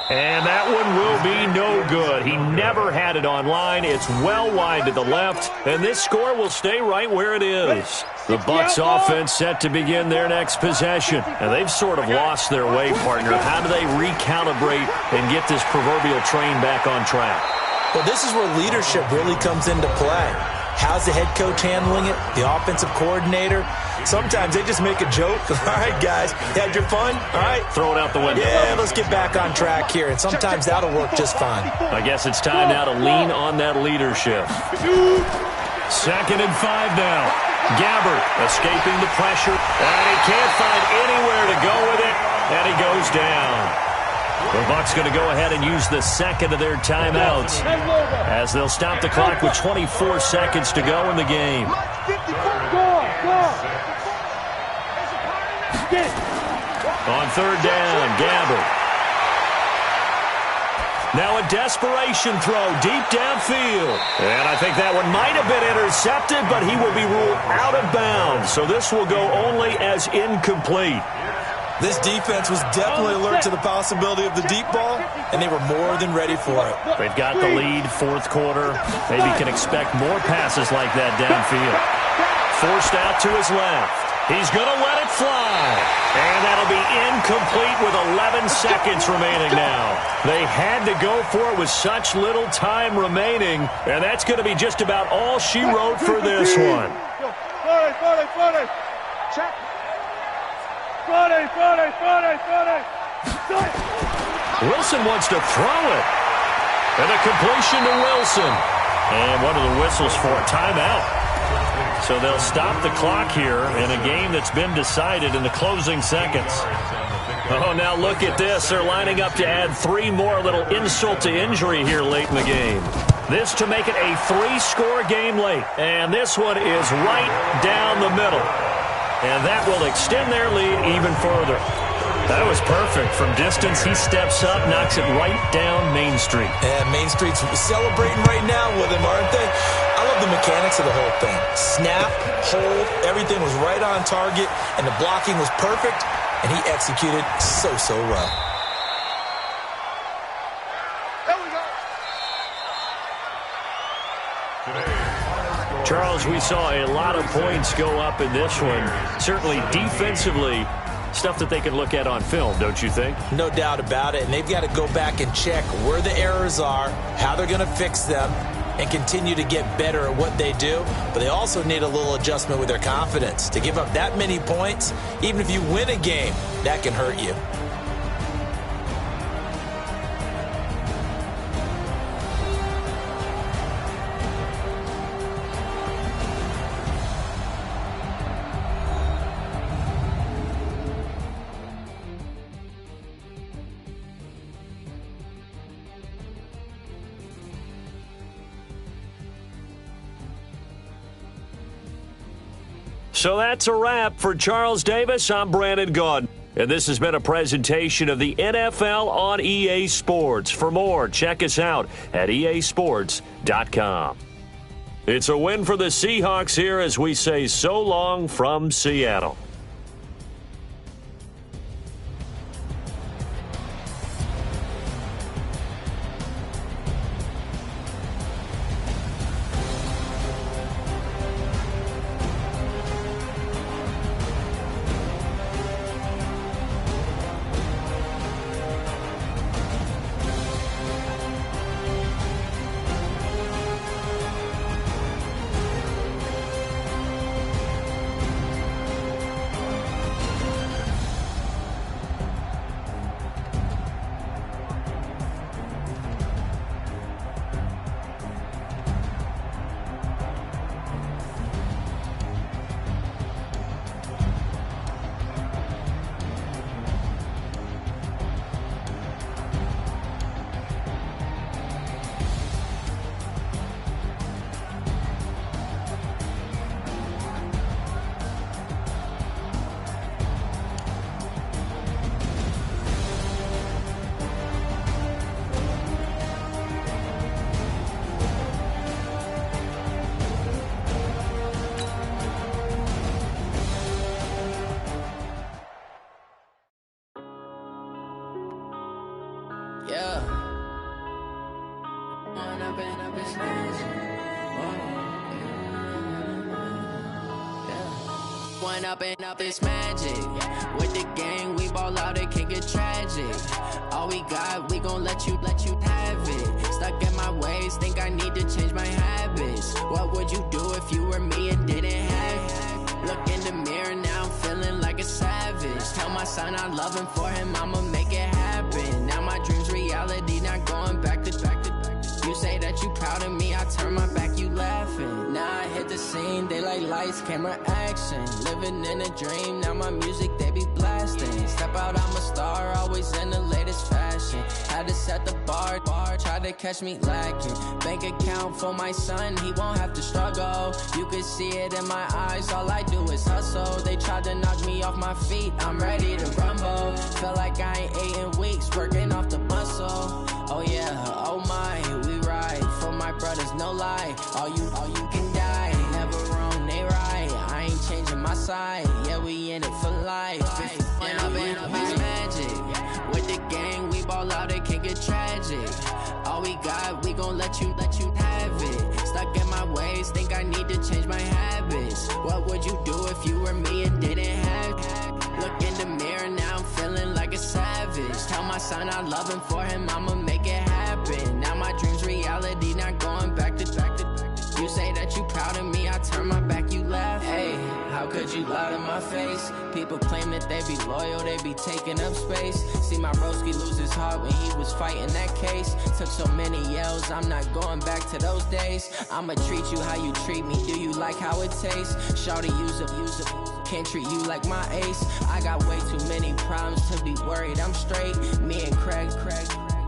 And that one will be no good. He never had it on line. It's well wide to the left, and this score will stay right where it is. The Bucs offense set to begin their next possession. And they've sort of lost their way, partner. How do they recalibrate and get this proverbial train back on track? Well, this is where leadership really comes into play. How's the head coach handling it? The offensive coordinator? Sometimes they just make a joke. All right, guys, you had your fun? All right. Throw it out the window. Yeah, let's get back on track here, and sometimes that'll work just fine. I guess it's time now to lean on that leadership. 2nd and 5 now. Gabbert escaping the pressure, and he can't find anywhere to go with it, and he goes down. The Bucs going to go ahead and use the second of their timeouts as they'll stop the clock with 24 seconds to go in the game. On 3rd down, Gabbert. Now a desperation throw deep downfield. And I think that one might have been intercepted, but he will be ruled out of bounds. So this will go only as incomplete. This defense was definitely alert to the possibility of the deep ball, and they were more than ready for it. They've got the lead, 4th quarter. Maybe can expect more passes like that downfield. Forced out to his left. He's going to let it fly. And that'll be incomplete with 11 seconds remaining now. They had to go for it with such little time remaining, and that's going to be just about all she wrote for this one. Check. Wilson wants to throw it. And a completion to Wilson. And what are the whistles for? Timeout. So they'll stop the clock here in a game that's been decided in the closing seconds. Oh, now look at this. They're lining up to add 3 more, little insult to injury here late in the game. This to make it a 3-score game late. And this one is right down the middle. And that will extend their lead even further. That was perfect. From distance, he steps up, knocks it right down Main Street. And Main Street's celebrating right now with him, aren't they? I love the mechanics of the whole thing. Snap, hold, everything was right on target, and the blocking was perfect, and he executed so well. Charles, we saw a lot of points go up in this one. Certainly defensively, stuff that they can look at on film, don't you think? No doubt about it, and they've got to go back and check where the errors are, how they're going to fix them, and continue to get better at what they do. But they also need a little adjustment with their confidence. To give up that many points, even if you win a game, that can hurt you. So that's a wrap for Charles Davis. I'm Brandon Gaudin, and this has been a presentation of the NFL on EA Sports. For more, check us out at easports.com. It's a win for the Seahawks here as we say so long from Seattle. Up this magic. With the gang, we ball out, it can get tragic. All we got, we gon' let you have it. Stuck in my ways, think I need to change my habits. What would you do if you were me and didn't have it? Look in the mirror now, I'm feeling like a savage. Tell my son I love him, for him I'ma make it happen. Now my dream's reality, not going back to. You say that you proud of me, I turn my back, you laughing. Now I hit the scene, they like lights, camera, action. Living in a dream, now my music, they be blasting. Step out, I'm a star, always in the latest fashion. Had to set the bar, try to catch me lacking. Bank account for my son, he won't have to struggle. You can see it in my eyes, all I do is hustle. They tried to knock me off my feet, I'm ready to rumble. Feel like I ain't ate in weeks, working off the muscle. Oh yeah, oh my, we ride for my brothers, no lie. All you can die, never wrong, they right. I ain't changing my side, yeah, we in it for life. And I've been magic. With the gang, we ball out, it can get tragic. All we got, we gon' let you have it. Stuck in my ways, think I need to change my habits. What would you do if you were me and didn't have it? Look in the mirror, now I'm feeling like a savage. Tell my son I love him, for him I'ma make it happen. Now my dream's reality, not going back to. You say that you proud of me, I turn my back, you laugh. Hey, how could you lie to my face? People claim that they be loyal, they be taking up space. See my broski lose his heart when he was fighting that case. Took so many yells, I'm not going back to those days. I'ma treat you how you treat me, do you like how it tastes? Shawty, use it. Can't treat you like my ace. I got way too many problems to be worried, I'm straight. Me and Craig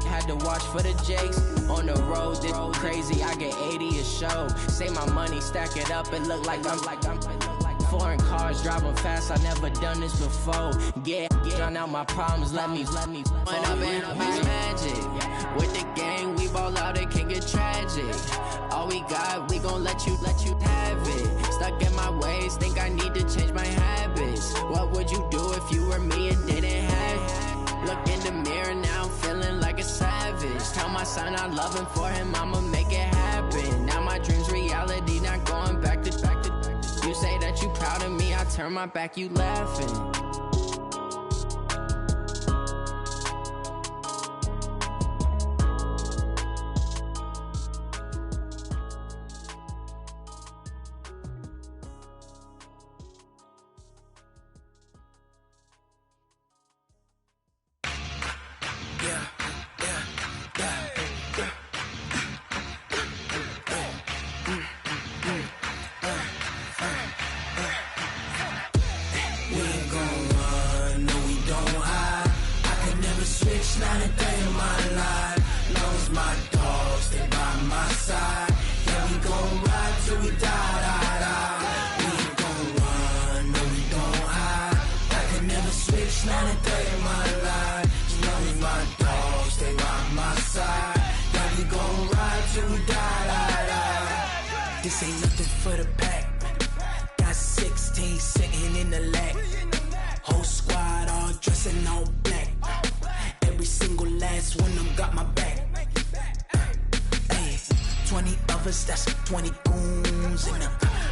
had to watch for the Jakes. On the road, this crazy, I get 80 a show. Say my money, stack it up, and look like I'm foreign cars, driving fast, I never done this before. Get on out my problems, let me When I've been magic. With the gang, we ball out, it can get tragic. All we got, we gon' let you have it. Stuck in my ways, think I need to change my habits. What would you do if you were me and didn't have it? Look in the mirror, now I'm feeling like a savage. Tell my son I love him, for him I'ma make it happen. Now my dream's reality, not going back to. You say that you proud of me, I turn my back, you laughing. This ain't nothing for the pack. Got 16 sitting in the lag. Whole squad all dressing all black. Every single last one of them got my back. Hey, 20 of us, that's 20 goons in the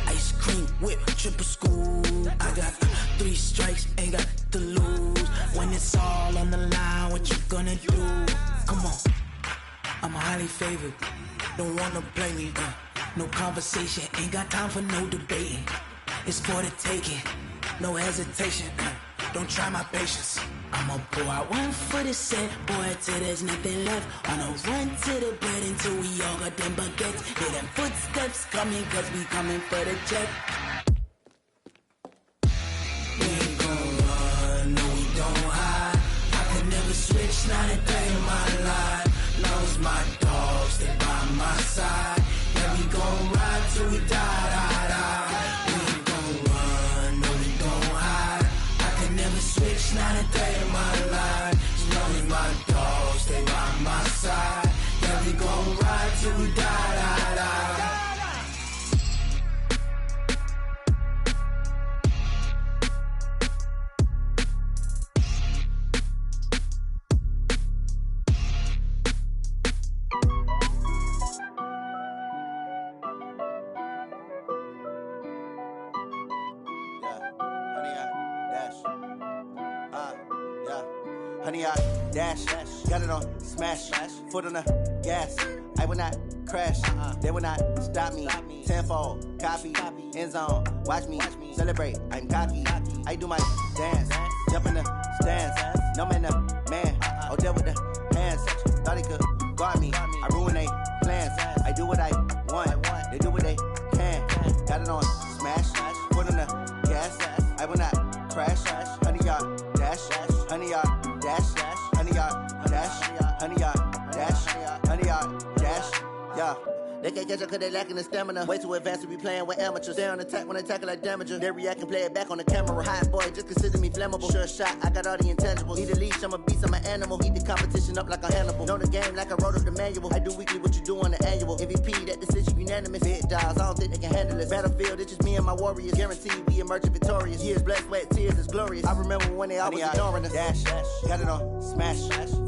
ice cream whip, triple scoop. I got 3 strikes, ain't got to lose. When it's all on the line, what you gonna do? Come on, I'm highly favored. Don't wanna play me, no conversation, ain't got time for no debating. It's for the taking, no hesitation. Don't try my patience. I'ma pour out one for the set, boy, till there's nothing left. On a run to the bed until we all got them baguettes. Hear them footsteps coming, cause we coming for the check. We ain't gon' run, no we don't hide. I can never switch, not a day in my life. Long as my dogs stay by my side. Yeah, we gon' ride till we die. We ain't gon' run, no we don't hide. I can never switch, not a day in my life. As long as my dogs stay by my side. Yeah, we gon' ride till we die. Honey, I dash, got it on smash, foot on the gas. I will not crash. They will not stop me. Tenfold, copy, end zone. Watch me celebrate. I'm cocky. I do my dance. Jump in the stands. No man, man. Oh, there with the hands. Thought he could guard me. I ruin they plans. I do what I want. They do what they can. Got it on smash. Foot on the gas. I will not crash. 100-yard dash. 100-yard dash. 100-yard dash. 100-yard dash. 100-yard dash. Yeah. They can't catch up cause they lacking the stamina. Way too advanced to be playing with amateurs. Stay on attack when I tackle like damager. They react and play it back on the camera. Hot boy, just consider me flammable. Sure shot, I got all the intangibles. Need a leash, I'm a beast, I'm an animal. Eat the competition up like a Hannibal. Know the game like I wrote up the manual. I do weekly what you do on the annual. MVP, that decision unanimous. Big dials, I don't think they can handle it. Battlefield, it's just me and my warriors. Guaranteed we emerge victorious. Years, blood, sweat, tears, it's glorious. I remember when they always ignoring us. Dash, got it on smash.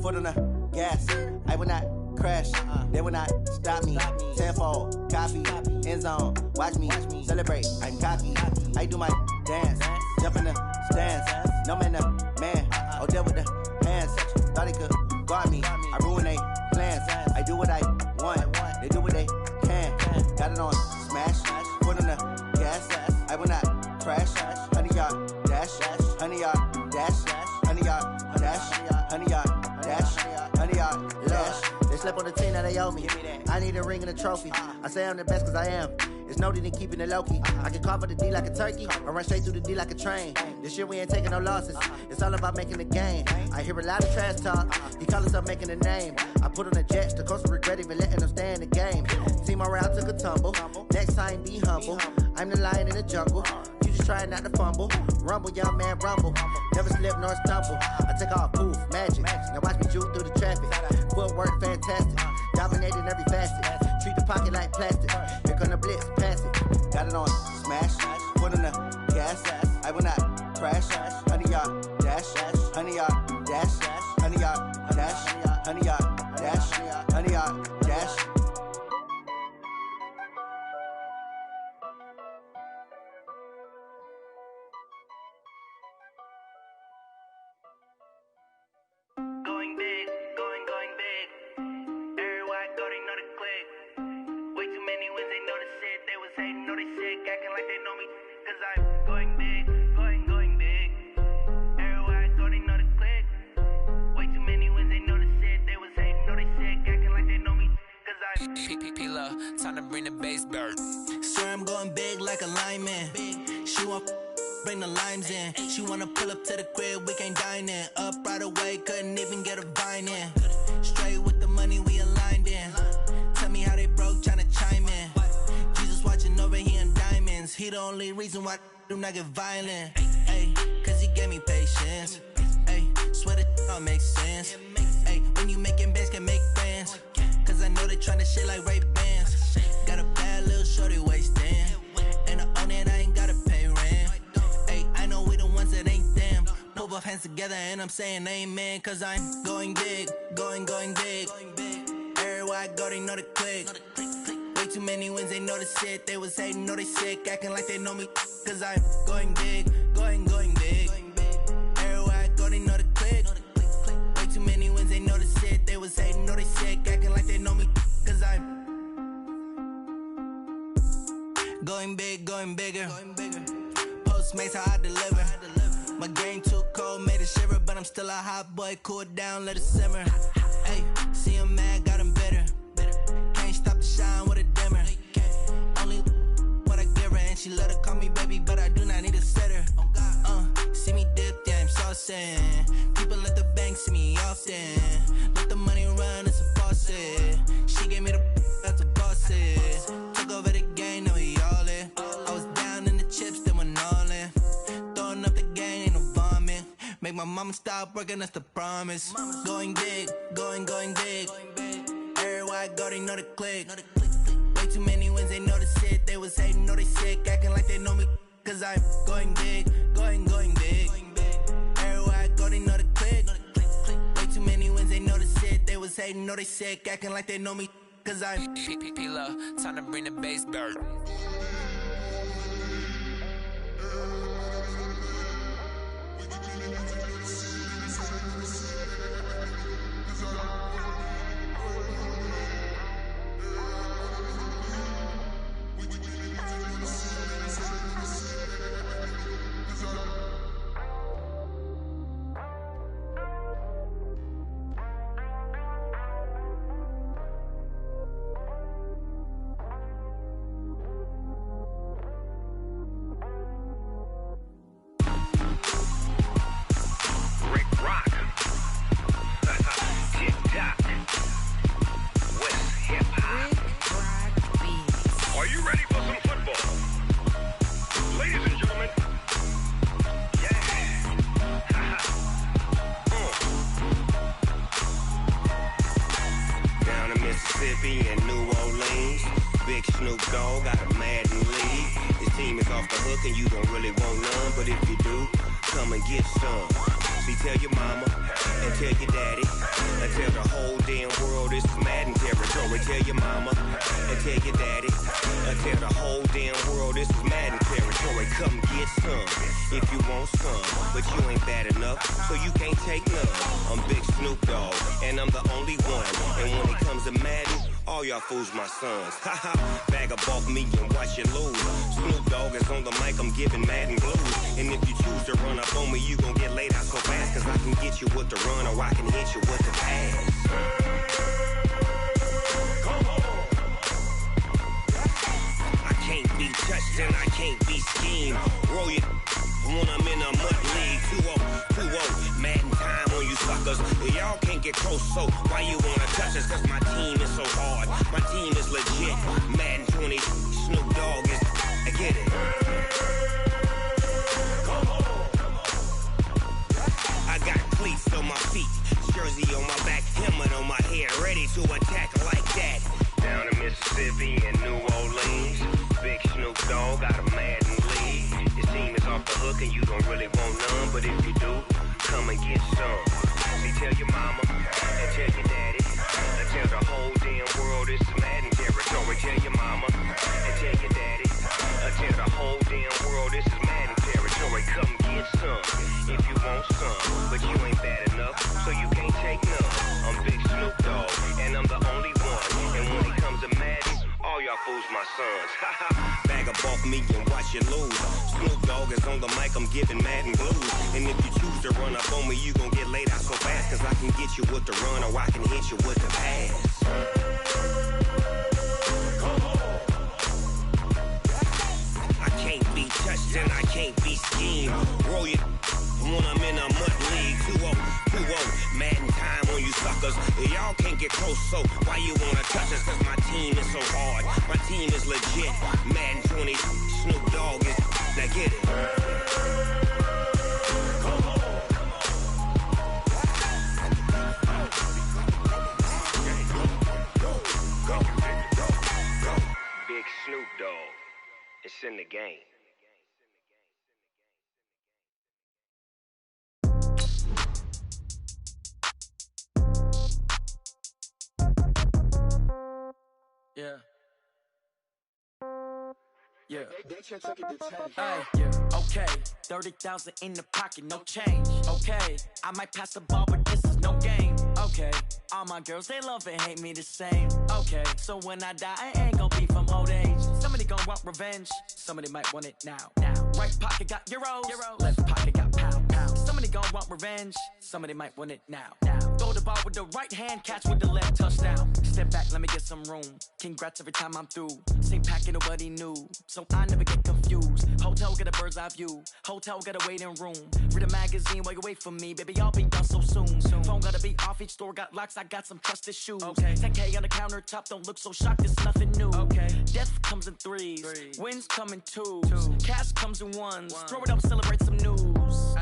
Foot on the gas. I will not crash. They will not stop me. Tenfold, copy, end zone. Watch me celebrate. I'm cocky. I do my dance. Jump in the stands. No man, man. Oh, there with the hands. Thought he could guard me. I ruin they plans. I do what I want. They do what they can. Got it on smash. Foot on the gas. I will not crash. 100-yard dash. 100-yard dash. 100-yard dash. 100-yard dash. 100-yard dash. They slept on the team that they owe me. I need a ring and a trophy. I say I'm the best cause I am. It's noted in keeping it low-key. I can carve up the D like a turkey or run straight through the D like a train. This year we ain't taking no losses. It's all about making the game. I hear a lot of trash talk. He call himself making a name. I put on the Jets. The coach will regret even letting them stay in the game. Team morale took a tumble. Next time be humble. I'm the lion in the jungle. You just try not to fumble. Rumble, young man, rumble. Never slip nor stumble. I take off, poof, magic. Now watch me juke through the traffic. Footwork fantastic. Dominating every facet. Treat the pocket like plastic. Here come the blitz, pass it. Got it on smash. Foot on the gas. I will not crash. 100-yard dash. 100-yard dash. 100-yard dash. 100-yard dash. 100-yard dash. Going big, going big. Everywhere I go, they know the click. Way too many wins, they know the shit. They was hating, know they sick, acting like they know me. Cause I'm going big, going big. Everywhere I go, they know the click. Way too many wins, they know the shit. They was hating, know they sick, acting like they know me. Cause I'm P-P-P-Love, time to bring the bass bird. Swear I'm going big like a lineman. She want bring the limes in. She wanna pull up to the crib, we can't dine in. Up right away, couldn't even get a vine in. Straight with the money, we aligned in. Tell me how they broke, tryna chime in. Jesus watching over here in diamonds. He the only reason why I do not get violent. Ay, cause he gave me patience. Ay, swear that all makes sense. Ay, when you making bands, can make friends. Cause I know they tryna shit like Ray-Bans. Got a bad little shorty wasting. And I own it, I ain't gotta pay rent. Ay, I know we the ones that ain't them. Pull both hands together and I'm saying amen. Cause I'm going big, going big. Everywhere I go, they know the click. Way too many wins, they know the shit. They was hating, know they sick, acting like they know me. Cause I'm going big, going big. Everywhere I go, they know the click. Way too many wins, they know the shit. They was hating, know they sick, acting like they know me. Cause I'm going big, going bigger. Postmates, how I deliver. My game too cold, made it shiver. But I'm still a hot boy, cool it down, let it simmer. Hey, see him mad, got him bitter. Can't stop the shine with a dimmer. Only what I give her, and she let her call me baby, but I do not need a sitter. See me dip, yeah, I'm saucing. People at the bank see me often. Let the money run, it's a faucet. She gave me the that's a boss is. Took over the game, now we all in. I was down in the chips, then went all in. Throwing up the game, ain't no vomit. Make my mama stop working, that's the promise. Going big, going big. Everywhere I go, they know the click. Way too many wins, they know the shit. They was hating, know they sick, acting like they know me. Cause I'm going big, going big. Everywhere I go, they know the click. Way too many wins, they know the shit. They was hating, know they sick, acting like they know me. Cause I'm P-P-P-Love, time to bring the bass bird. Mississippi and New Orleans. Big Snoop Dogg got a Madden lead. His team is off the hook and you don't really want none, but if you do, come and get some. See, tell your mama and tell your daddy and tell the whole damn world this is Madden territory. Tell your mama and tell your daddy and tell the whole damn world this is Madden territory. Come get some if you want some, but you ain't bad enough, so you can't take none. I'm Big Snoop Dogg and I'm the only one, and when it comes to Madden, all y'all fools my sons. Haha, bag up off me and watch you lose. Snoop Dogg is on the mic, I'm giving Madden blues. And if you choose to run up on me, you gon' get laid out so fast, cause I can get you with the run or I can hit you with the pass. I can't be touched and I can't be schemed. Roll you when I'm in a mud league. 2-0, Madden time on you suckers. Y'all can't get close, so why you wanna touch us? Cause my team is so hard, my team is legit. Madden 20, Snoop Dogg is, I get it. I got cleats on my feet, jersey on my back, helmet on my head, ready to attack like that. Down in Mississippi and New Orleans, Big Snoop Dogg got a Madden lead. His team is off the hook and you don't really want none, but if you do, come and get some. See, tell your mama and tell your daddy and tell the whole damn world this is Madden territory. Tell your mama and tell your daddy and tell the whole damn world this is Madden territory. Come get some if you want some, but you ain't bad enough, so you can't take none. I'm Big Snoop Dogg and I'm the only one, and when it comes to Madden, all y'all fools my sons. Bag up off me and watch you lose. Snoop Dogg is on the mic, I'm giving Madden blues. And if you choose to run up on me, you gon' get laid out so fast, cause I can get you with the run or I can hit you with the pass. I can't be touched and I can't be schemed. Roll you when I'm in a mud league. 2-0, Madden time on you suckers. Y'all can't get close, so why you wanna touch us? Cause my team is so hard, my team is legit. Madden 20, Snoop Dogg is, now get it. Big Snoop Dogg, it's in the game. Yeah. Yeah. Hey, yeah. Okay. 30,000 in the pocket, no change. Okay. I might pass the ball, but this is no game. Okay. All my girls, they love and hate me the same. Okay. So when I die, I ain't gon' be from old age. Somebody gon' want revenge. Somebody might want it now. Right pocket got euros. Left pocket got pound. Somebody gon' want revenge. Somebody might want it now. Throw the ball with the right hand, catch with the left, touchdown. Step back, let me get some room. Congrats every time I'm through. Same packet, nobody knew, so I never get confused. Hotel get a bird's eye view. Hotel got a waiting room. Read a magazine while you wait for me, baby. I'll be done so soon. Phone gotta be off. Each store got locks. I got some trusted shoes. 10K on the countertop. Don't look so shocked. It's nothing new. Death comes in threes. Wins come in twos. Cash comes in ones. Throw it up, celebrate some news.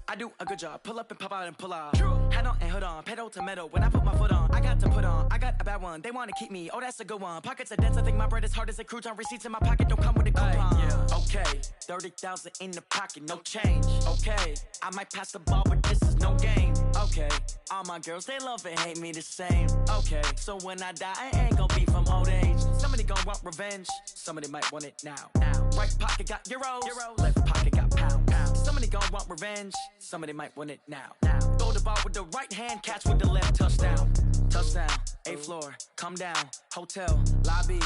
I do a good job. Pull up and pop out and pull out. Head on and hood on. Pedal to metal. When I put my foot on, I got to put on. I got a bad one. They want to keep me. Oh, that's a good one. Pockets are dense. I think my bread is hard as a crouton. Receipts in my pocket don't come with a coupon. Okay. 30,000 in the pocket. No change. Okay. I might pass the ball, but this is no game. Okay. All my girls, they love and hate me the same. Okay. So when I die, I ain't gon' be from old age. Somebody gon' want revenge. Somebody might want it now. Right pocket got euros. Left pocket got pound. Somebody gon' want revenge. Somebody might want it now. Throw the ball with the right hand, catch with the left, touchdown. Touchdown, 8th floor, come down, hotel, lobby.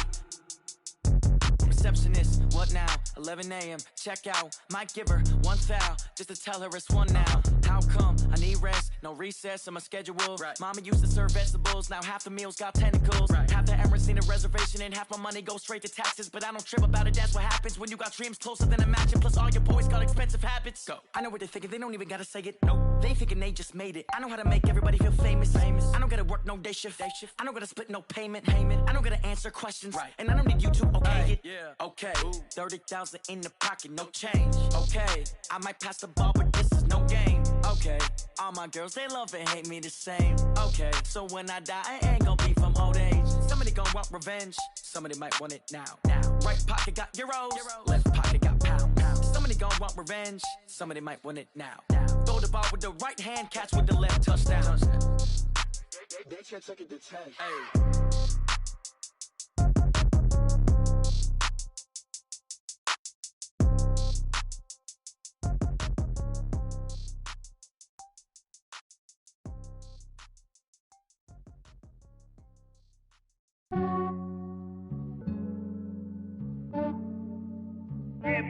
Receptionist, what now? 11 a.m., check out. Might give her one foul, just to tell her it's one now. How come? I need rest, no recess on my schedule. Mama used to serve vegetables, now half the meals got tentacles. Half the errands need a reservation and half my money goes straight to taxes. But I don't trip about it, that's what happens when you got dreams closer than a match. And plus all your boys got expensive habits. Go. I know what they're thinking, they don't even gotta say it. Nope. They thinking they just made it. I know how to make everybody feel famous. I don't gotta work no day shift. I don't gotta split no payment. I don't gotta answer questions. And I don't need you to okay it. Okay, 30,000 in the pocket, no change. Okay, I might pass the ball, but this is no game. Okay, all my girls, they love and hate me the same. Okay, so when I die, I ain't gon' be from old age. Somebody gon' want revenge. Somebody might want it now. Right pocket got euros, left pocket got pound. Somebody gon' want revenge. Somebody might want it now. Throw the ball with the right hand, catch with the left, touchdown. They can't take it to 10. Hey.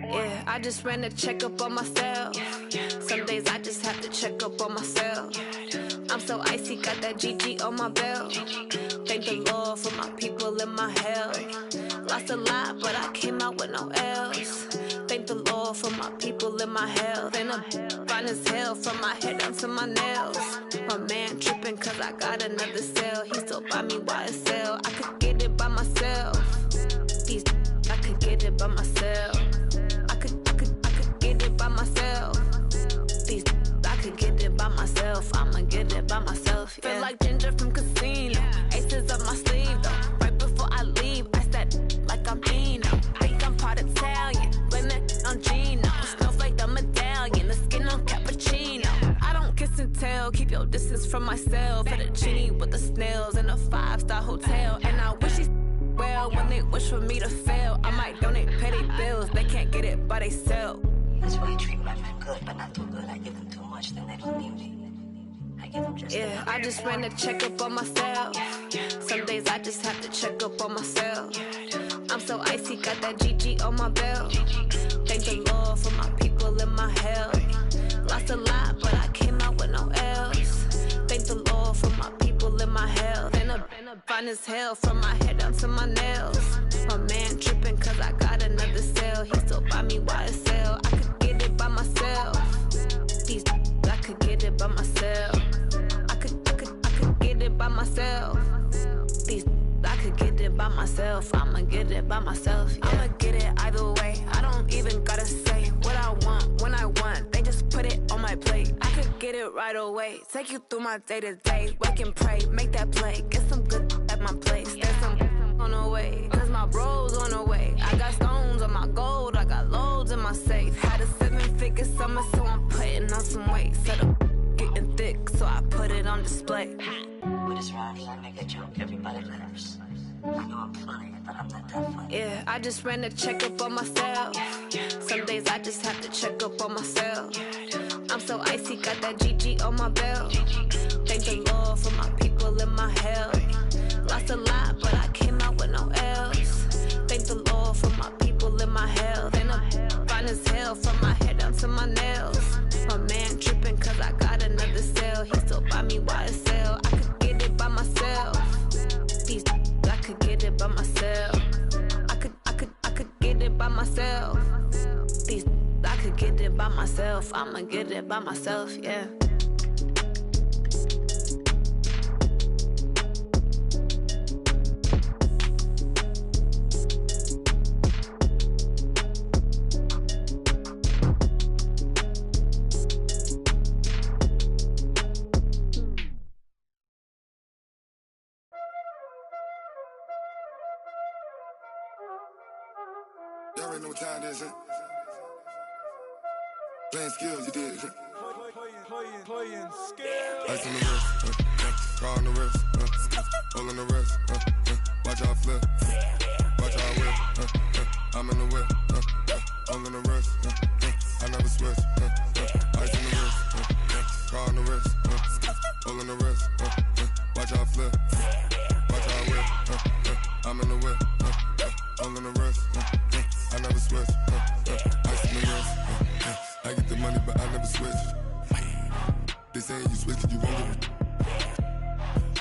Yeah, I just ran a checkup on myself. Some days I just have to check up on myself. I'm so icy, got that GG on my belt. Thank the Lord for my people in my health. Lost a lot, but I came out with no L's. Thank the Lord for my people in my health. And I'm fine as hell from my head down to my nails. My man tripping cause I got another cell. He still buy me YSL. I could get it by myself. These I could get it by myself. I could get it by myself. These I could get it by myself. I'ma get it by myself. Yeah. Feel like Ginger from Casino. Aces up my sleeve though. Right before I leave, I said like I'm Dino. Think I'm part Italian. Blame that on Gino. Snowflake the medallion. The skin on cappuccino. I don't kiss and tell. Keep your distance from myself. At a genie with the snails in a 5-star hotel. And I wish he's well when they wish for me to fail. I might donate petty bills. They can't get it by they sell. That's why you treat my friend good, but not too good. I give them too much, then they don't need me. I give them just yeah, I just ran a checkup on myself. Some days I just have to check up on myself. I'm so icy, got that GG on my belt. Thank the Lord for my people in my health. Lost a lot, but I came out with no L's. Thank the Lord for my people in my health. And I'm fine as hell from my head down to my nails. My man tripping cause I got another cell. He still buy me YSL. I could get it by myself. These I could get it by myself. I could get it by myself. These I could get it by myself. I'ma get it by myself. Yeah. I'ma get it either way. I don't even gotta say what I want when I want. They just put it on my plate. I could get it right away. Take you through my day to day. Wake and pray, make that play. Get some good at my place. There's some on the way. Cause my bro's on the way. I got stones on my gold. I got loads in my safe. Had a 7-figure summer, so I'm putting on some weight. Set up getting thick, so I put it on display. With this round here, I make a joke, everybody laughs. I know I'm funny, but I'm not that funny. Yeah, I just ran a checkup on myself. Some days I just have to check up on myself. I'm so icy, got that GG on my belt. Thank the Lord for my people in my health. Lost a lot, but I came out with no L's. Thank the Lord for my people in my health. And I'm fine as hell from my head down to my nails. My man tripping cause I got another cell. He still buy me YSL. I could get it by myself. These I could get it by myself. I could get it by myself. These I could get it by myself. I'ma get it by myself, yeah. Y'all already know what time it is, huh? Playing skills, you did, huh? Playing skills. Ice on the wrist, car on the wrist, hole on the wrist, watch out flip, watch out whip, I'm in the whip, hole on the wrist, I never switch, ice on the wrist, car on the wrist, hole on the wrist, watch out flip, watch out whip, I'm in the whip, hole on the wrist, I never switch, ice on the wrist, I get the money but I never switch. They saying you switch 'cause you won't get it.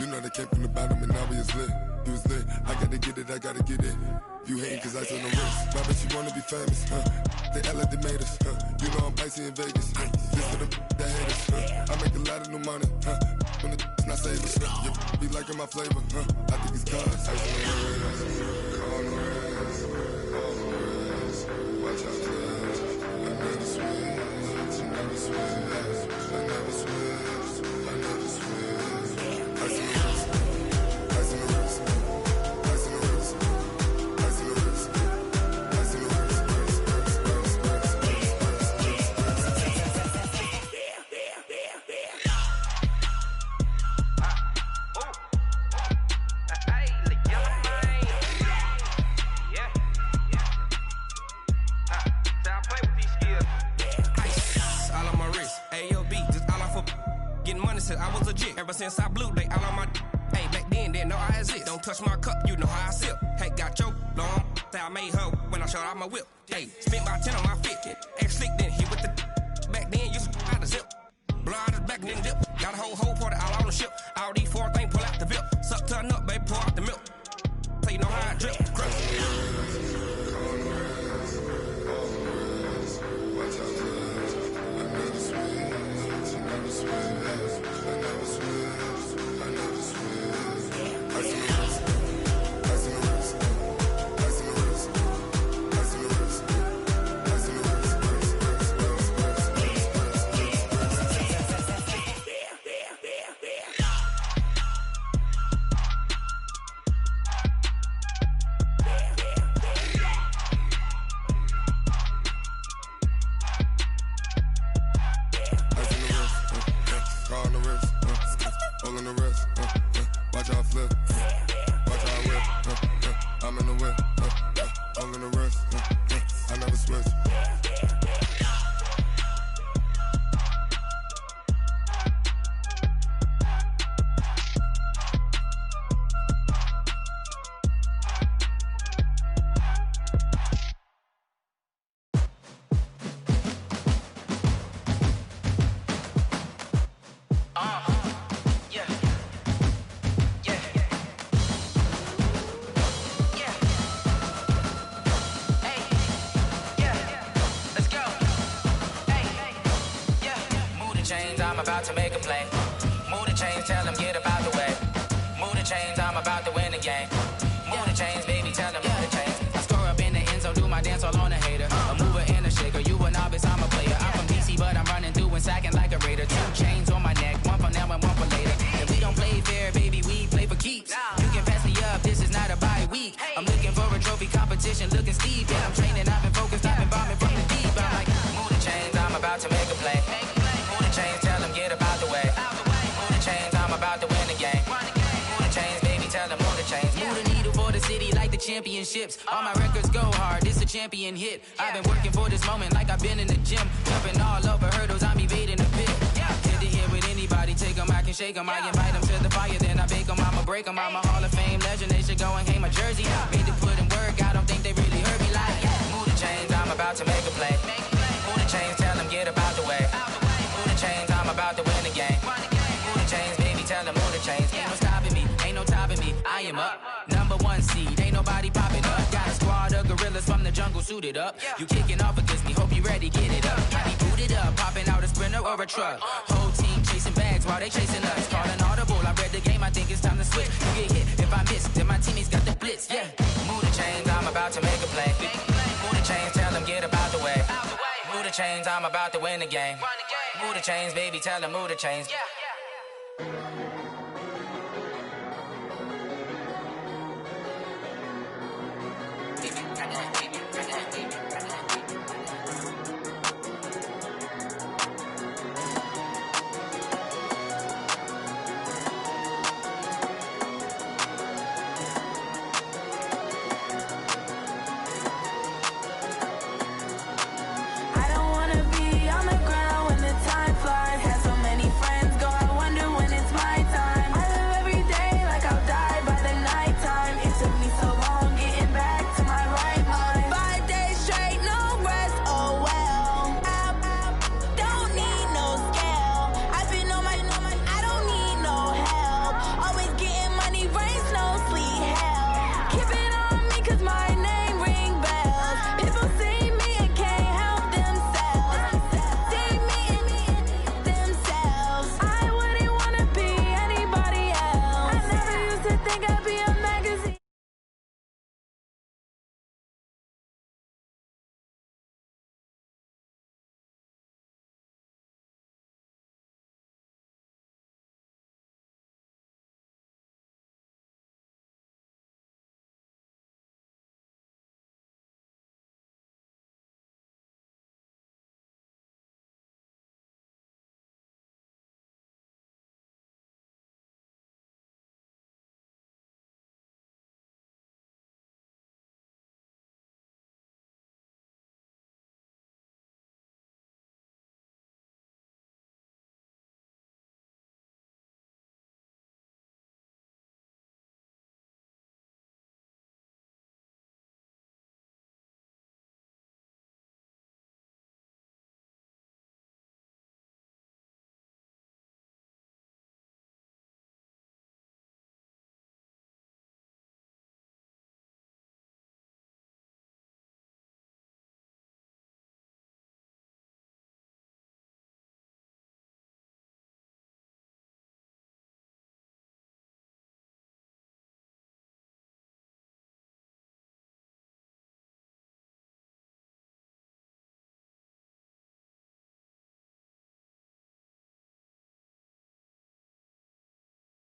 You know they came from the bottom and now we is lit. You was lit, I gotta get it, I gotta get it. You hating 'cause ice on the wrist. Why bet you wanna be famous, They act like they made us, You know I'm icy in Vegas, This for the that hate us, I make a lot of new money, When the not save us, You be liking my flavor, I think it's cause ice on the wrist, on the wrist, on the wrist. Watch out, flash, I never switch, I never switch. I never switch, I never switch. Ice in the wrist, ice in the wrist, ice was a jit. Ever since I blew, they all on my hey, back then, didn't know I exist. Don't touch my cup, you know how I sip. Hey, got your long. Say I made her when I showed out my whip. Hey, spent about 10 on my fit. X slick, then hit with the back then, used to out the zip. Blow out his back and then dip. Got a whole party all on the ship. All these four things pull out the VIP. Suck, turn up, baby, pour out the milk. So you know how I drip. To make a play. Move the chains, tell them get up out the way. Move the chains, I'm about to win the game. Move the chains, baby, tell them move the chains. I score up in the end zone, do my dance all on a hater. A mover and a shaker, you a novice, I'm a player. I'm from DC, but I'm running through and sacking like a raider. 2 chains on my neck, one for now and one for later. If we don't play fair, baby, we play for keeps. You can pass me up, this is not a bye week. I'm looking for a trophy competition, looking steep. Yeah, I'm training, I've been focused, I've been bombing from the deep. I'm like, move the chains, I'm about to make a play. Move the chains, tell them get up out the way. Move the chains, I'm about to win the game. Move the chains, baby, tell them move the chains. Move the needle for the city like the championships. All my records go hard, this a champion hit. I've been working for this moment like I've been in the gym. Jumping all over hurdles, I'm evading the pit. Hit to hit with anybody, take them, I can shake them. I invite them to the fire, then I bake them. I'ma break them, I'm a Hall of Fame legend. They should go and hang my jersey. Made to put in work, I don't think they really heard me like, move the chains, I'm about to make a play. Move the chains, tell them get up out the way. Move the chains, I'm about to win the game. Move the chains, baby, tell them move the chains. Ain't no stopping me, ain't no topping me. I am up, #1 seed, ain't nobody popping up. Got a squad of gorillas from the jungle suited up. You kicking off against me, hope you ready, get it up. I be booted up, popping out a Sprinter or a truck. Whole team chasing bags while they chasing us. Calling audible, I read the game, I think it's time to switch. You get hit if I miss, then my teammates got the blitz, yeah. Move the chains, I'm about to make a play. Move the chains, tell them get up out the way. Move the chains, I'm about to win the game. Move the chains, baby, tell them move the chains.